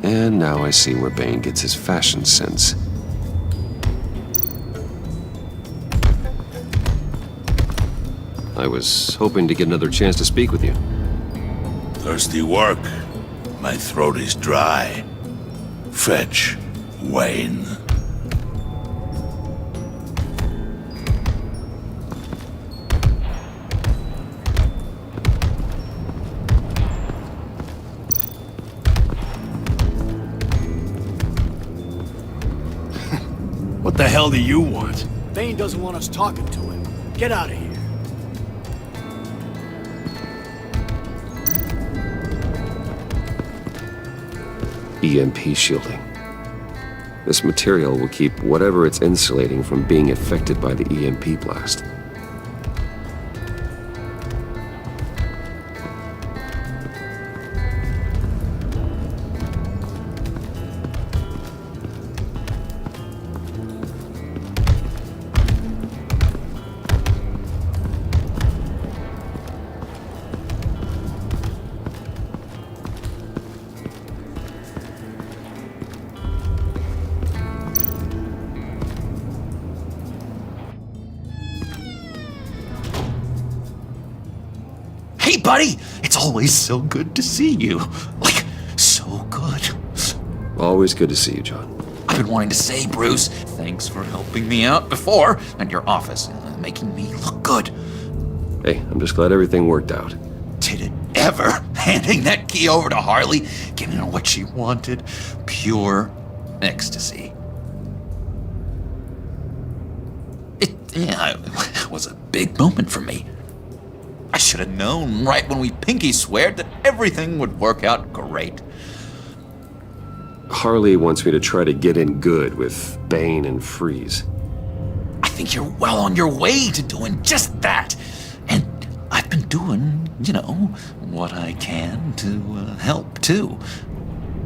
And now I see where Bane gets his fashion sense. I was hoping to get another chance to speak with you. Thirsty work. My throat is dry. Fetch, Wayne. The hell do you want? Bane doesn't want us talking to him. Get out of here. EMP shielding. This material will keep whatever it's insulating from being affected by the EMP blast. Hey, buddy! It's always so good to see you. Like, so good. Always good to see you, John. I've been wanting to say, Bruce, thanks for helping me out before at your office, making me look good. Hey, I'm just glad everything worked out. Did it ever? Handing that key over to Harley, giving her what she wanted. Pure ecstasy. It was a big moment for me. I should have known right when we pinky sweared that everything would work out great. Harley wants me to try to get in good with Bane and Freeze. I think you're well on your way to doing just that. And I've been doing, what I can to help, too.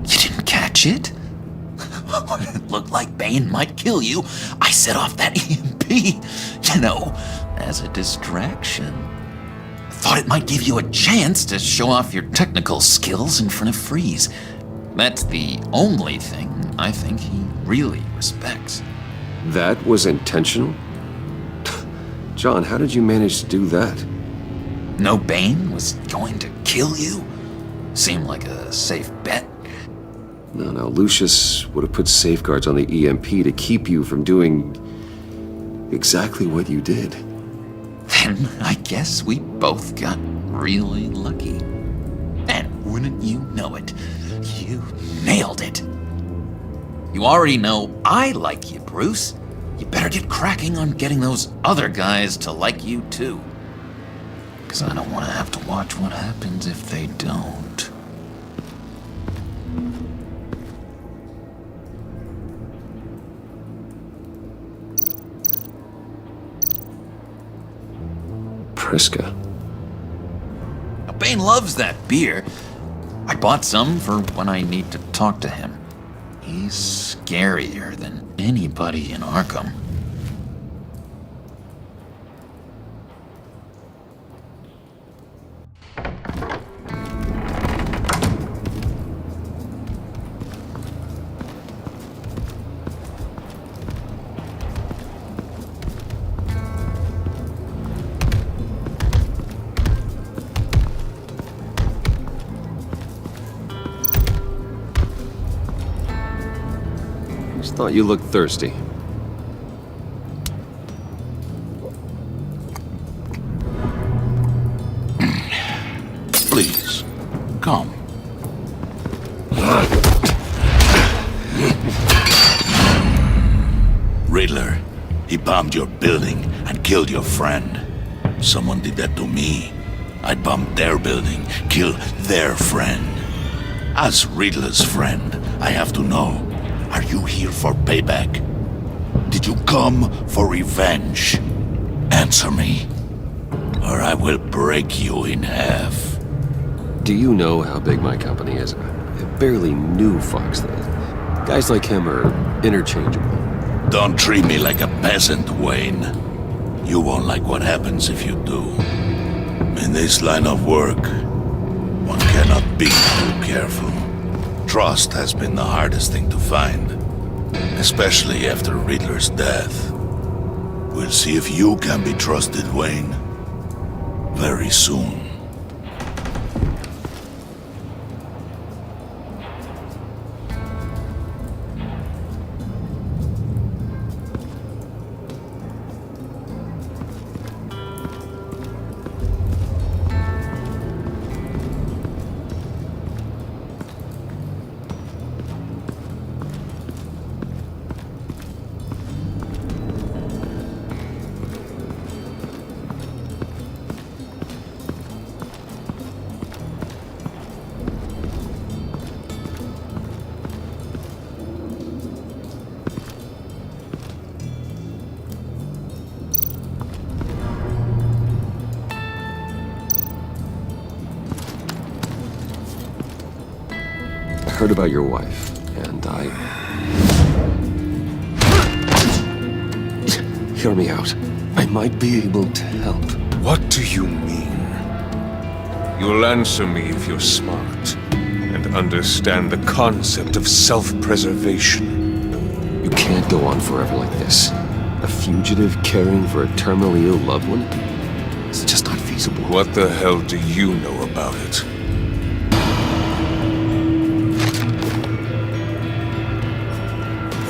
You didn't catch it? When it looked like Bane might kill you, I set off that EMP, as a distraction. Thought it might give you a chance to show off your technical skills in front of Freeze. That's the only thing I think he really respects. That was intentional? John, how did you manage to do that? No Bane was going to kill you? Seemed like a safe bet. No, Lucius would have put safeguards on the EMP to keep you from doing exactly what you did. Then I guess we both got really lucky. And wouldn't you know it, you nailed it. You already know I like you, Bruce. You better get cracking on getting those other guys to like you too. 'Cause I don't want to have to watch what happens if they don't. Priska. Bane loves that beer. I bought some for when I need to talk to him. He's scarier than anybody in Arkham. Thought you looked thirsty. Please, come. Riddler, he bombed your building and killed your friend. Someone did that to me. I'd bomb their building, kill their friend. As Riddler's friend, I have to know. Are you here for payback? Did you come for revenge? Answer me, or I will break you in half. Do you know how big my company is? I barely knew Fox. Guys like him are interchangeable. Don't treat me like a peasant, Wayne. You won't like what happens if you do. In this line of work, one cannot be too careful. Trust has been the hardest thing to find, especially after Riddler's death. We'll see if you can be trusted, Wayne, very soon. heard about your wife, and Hear me out. I might be able to help. What do you mean? You'll answer me if you're smart and understand the concept of self-preservation. You can't go on forever like this. A fugitive caring for a terminally ill loved one? It's just not feasible. What the hell do you know about it?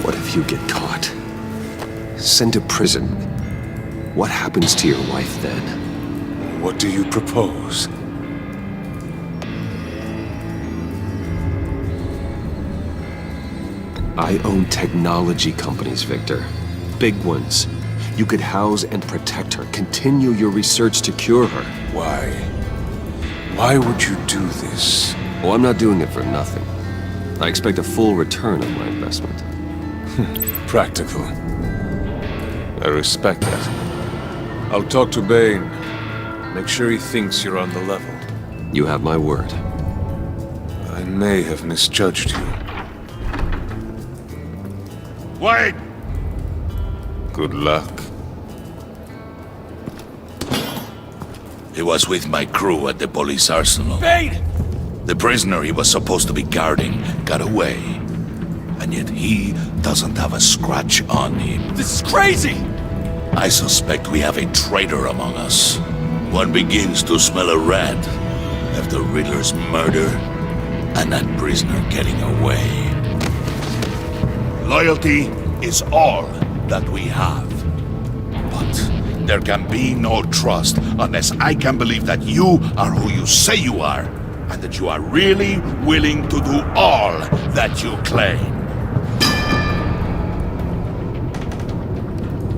What if you get caught? Sent to prison? What happens to your wife then? What do you propose? I own technology companies, Victor. Big ones. You could house and protect her, continue your research to cure her. Why? Why would you do this? Oh, I'm not doing it for nothing. I expect a full return on my investment. Practical. I respect that. I'll talk to Bane. Make sure he thinks you're on the level. You have my word. I may have misjudged you. Wait! Good luck. He was with my crew at the police arsenal. Bane! The prisoner he was supposed to be guarding got away. And yet he doesn't have a scratch on him. This is crazy! I suspect we have a traitor among us. One begins to smell a rat after Riddler's murder and that prisoner getting away. Loyalty is all that we have. But there can be no trust unless I can believe that you are who you say you are, and that you are really willing to do all that you claim.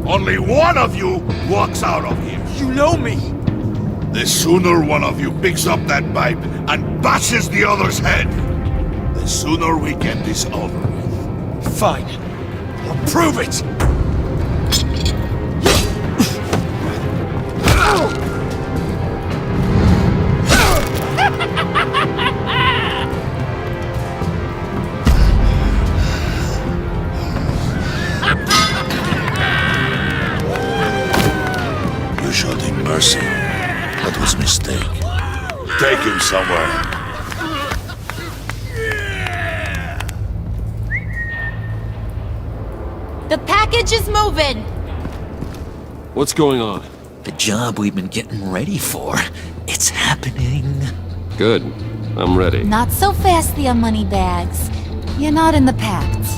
Only one of you walks out of here. You know me! The sooner one of you picks up that pipe and bashes the other's head, the sooner we get this over with. Fine. I'll prove it! You showed him mercy. That was a mistake. Take him somewhere. The package is moving! What's going on? The job we've been getting ready for. It's happening. Good. I'm ready. Not so fast, the Moneybags. You're not in the pact.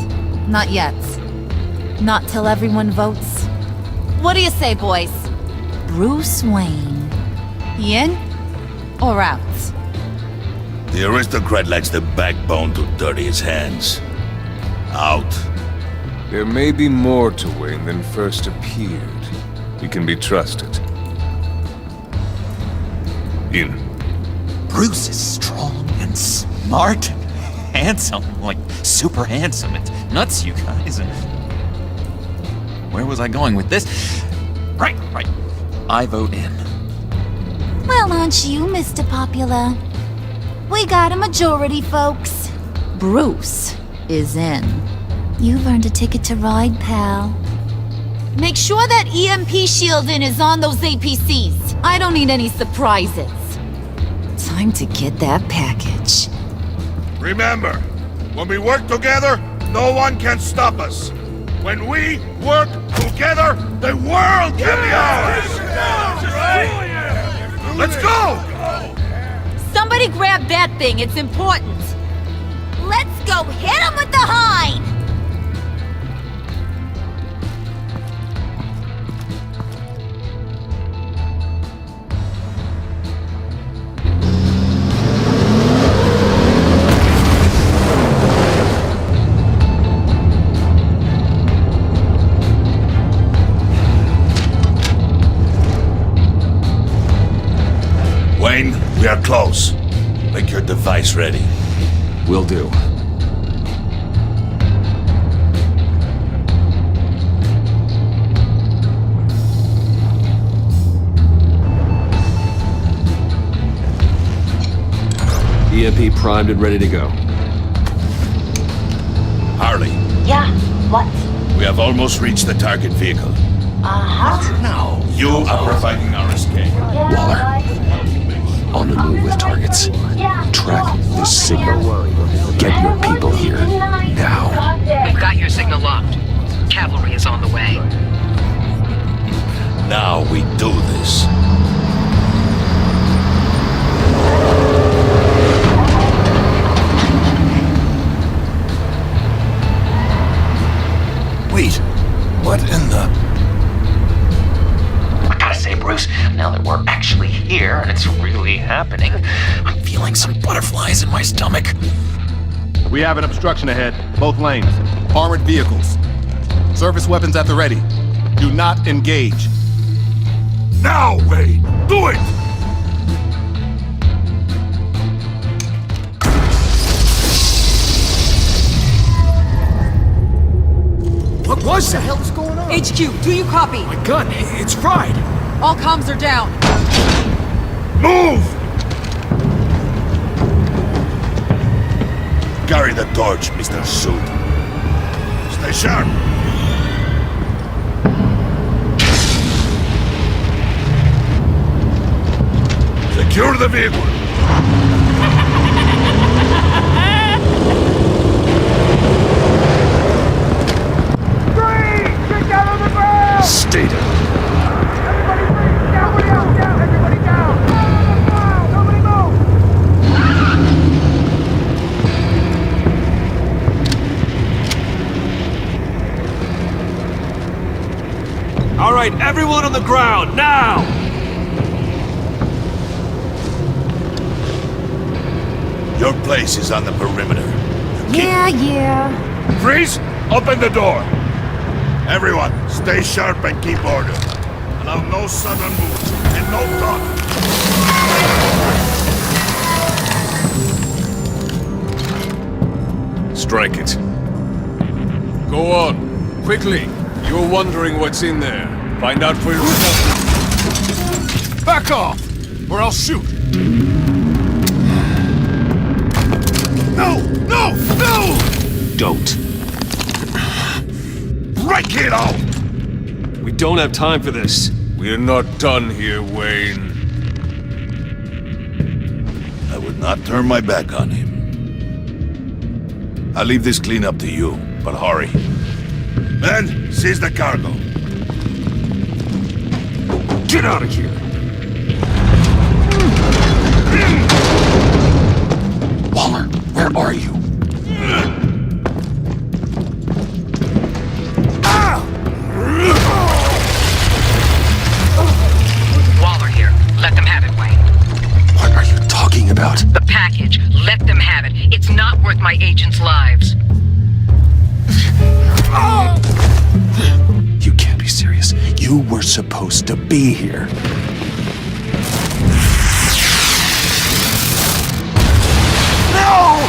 Not yet. Not till everyone votes. What do you say, boys? Bruce Wayne. In or out? The aristocrat lacks the backbone to dirty his hands. Out. There may be more to Wayne than first appeared. He can be trusted. In. Bruce is strong and smart and handsome. Like, super handsome. It's nuts, you guys. And where was I going with this? Right. I vote in. Well, aren't you, Mr. Popular? We got a majority, folks. Bruce is in. You've earned a ticket to ride, pal. Make sure that EMP shielding is on those APCs. I don't need any surprises. Time to get that package. Remember, when we work together, no one can stop us. When we work together, the world can be ours! Let's go! Somebody grab that thing, it's important. Let's go hit him with the hind! Wayne, we are close. Make your device ready. Will do. EMP primed and ready to go. Yeah, what? We have almost reached the target vehicle. Uh-huh. Now, you are providing our escape. Waller, on the move with targets. Track this signal. Get your people here, now. We've got your signal locked. Cavalry is on the way. Now we do this. Wait, what in the... I gotta say, Bruce, now that we're actually here and it's really happening, I'm feeling some butterflies in my stomach. We have an obstruction ahead, both lanes. Armored vehicles. Service weapons at the ready. Do not engage. Now, Wayne! Do it! What was that? What the hell is going on? HQ, do you copy? My gun, it's fried. All comms are down. Move! Carry the torch, Mr. Suit. Stay sharp. Secure the vehicle. Stay down. All right, everyone on the ground, now! Your place is on the perimeter. Yeah. Freeze! Open the door! Everyone, stay sharp and keep order. Allow no sudden moves and no talk. Strike it. Go on, quickly. You're wondering what's in there. Find out for yourself. Back off, or I'll shoot. No! No! No! Don't. Break it out! We don't have time for this. We're not done here, Wayne. I would not turn my back on him. I'll leave this clean up to you, but hurry. Men, seize the cargo. Get out of here! Waller, where are you? Waller here. Let them have it, Wayne. What are you talking about? The package. Let them have it. It's not worth my agents' lives. You can't be serious. You were supposed to be here. No!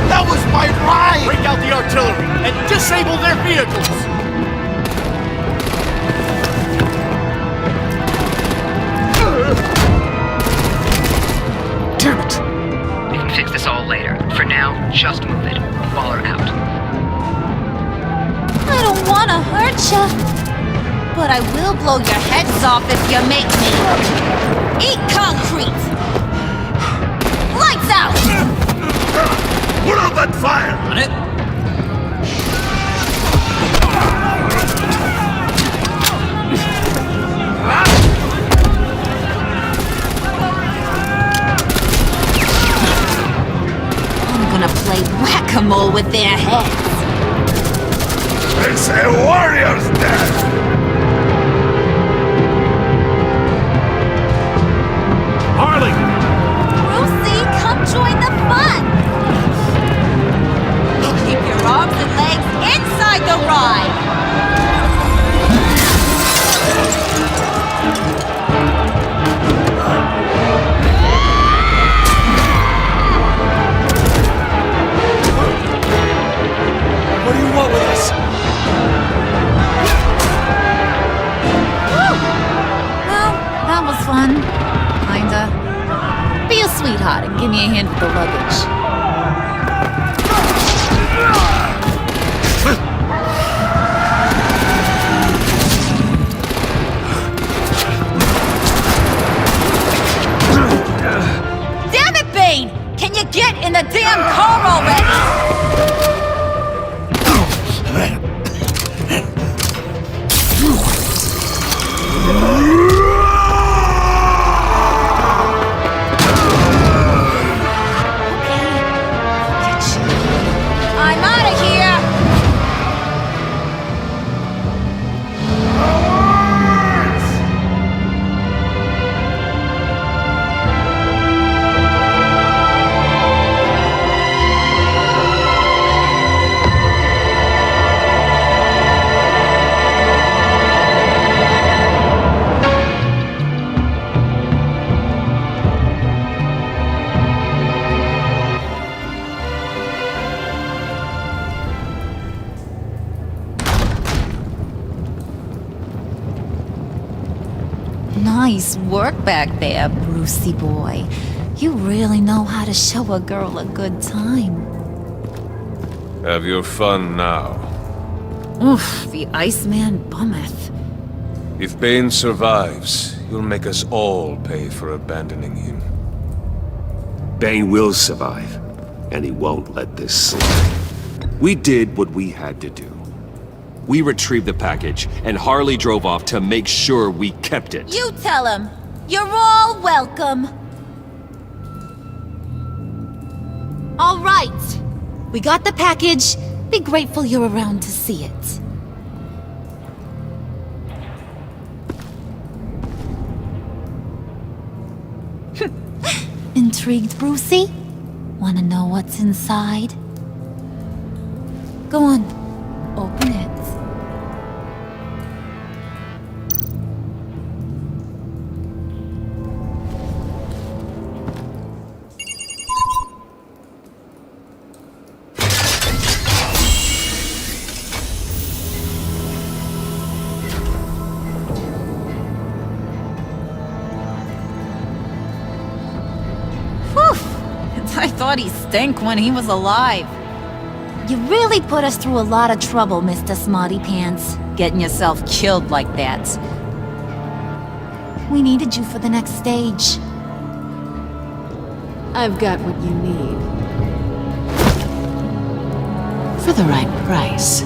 That was my ride! Break out the artillery and disable their vehicles! Damn it! We can fix this all later. For now, just move it. Waller out. I don't want to hurt ya, but I will blow your heads off if you make me. Eat concrete! Lights out! Put out that fire! On it? I'm gonna play whack-a-mole with their heads. It's a warrior's death! Harley! Brucey, come join the fun! Keep your arms and legs inside the ride! What do you want with us? Woo! Well, that was fun. Kinda. Be a sweetheart and give me a hand with the luggage. Nice work back there, Brucey boy. You really know how to show a girl a good time. Have your fun now. Oof, the Iceman bummeth. If Bane survives, you'll make us all pay for abandoning him. Bane will survive, and he won't let this slide. We did what we had to do. We retrieved the package, and Harley drove off to make sure we kept it. You tell him. You're all welcome. All right. We got the package. Be grateful you're around to see it. Intrigued, Brucey? Wanna know what's inside? Go on. Open it. I thought he stank when he was alive. You really put us through a lot of trouble, Mr. Smarty Pants. Getting yourself killed like that. We needed you for the next stage. I've got what you need. For the right price.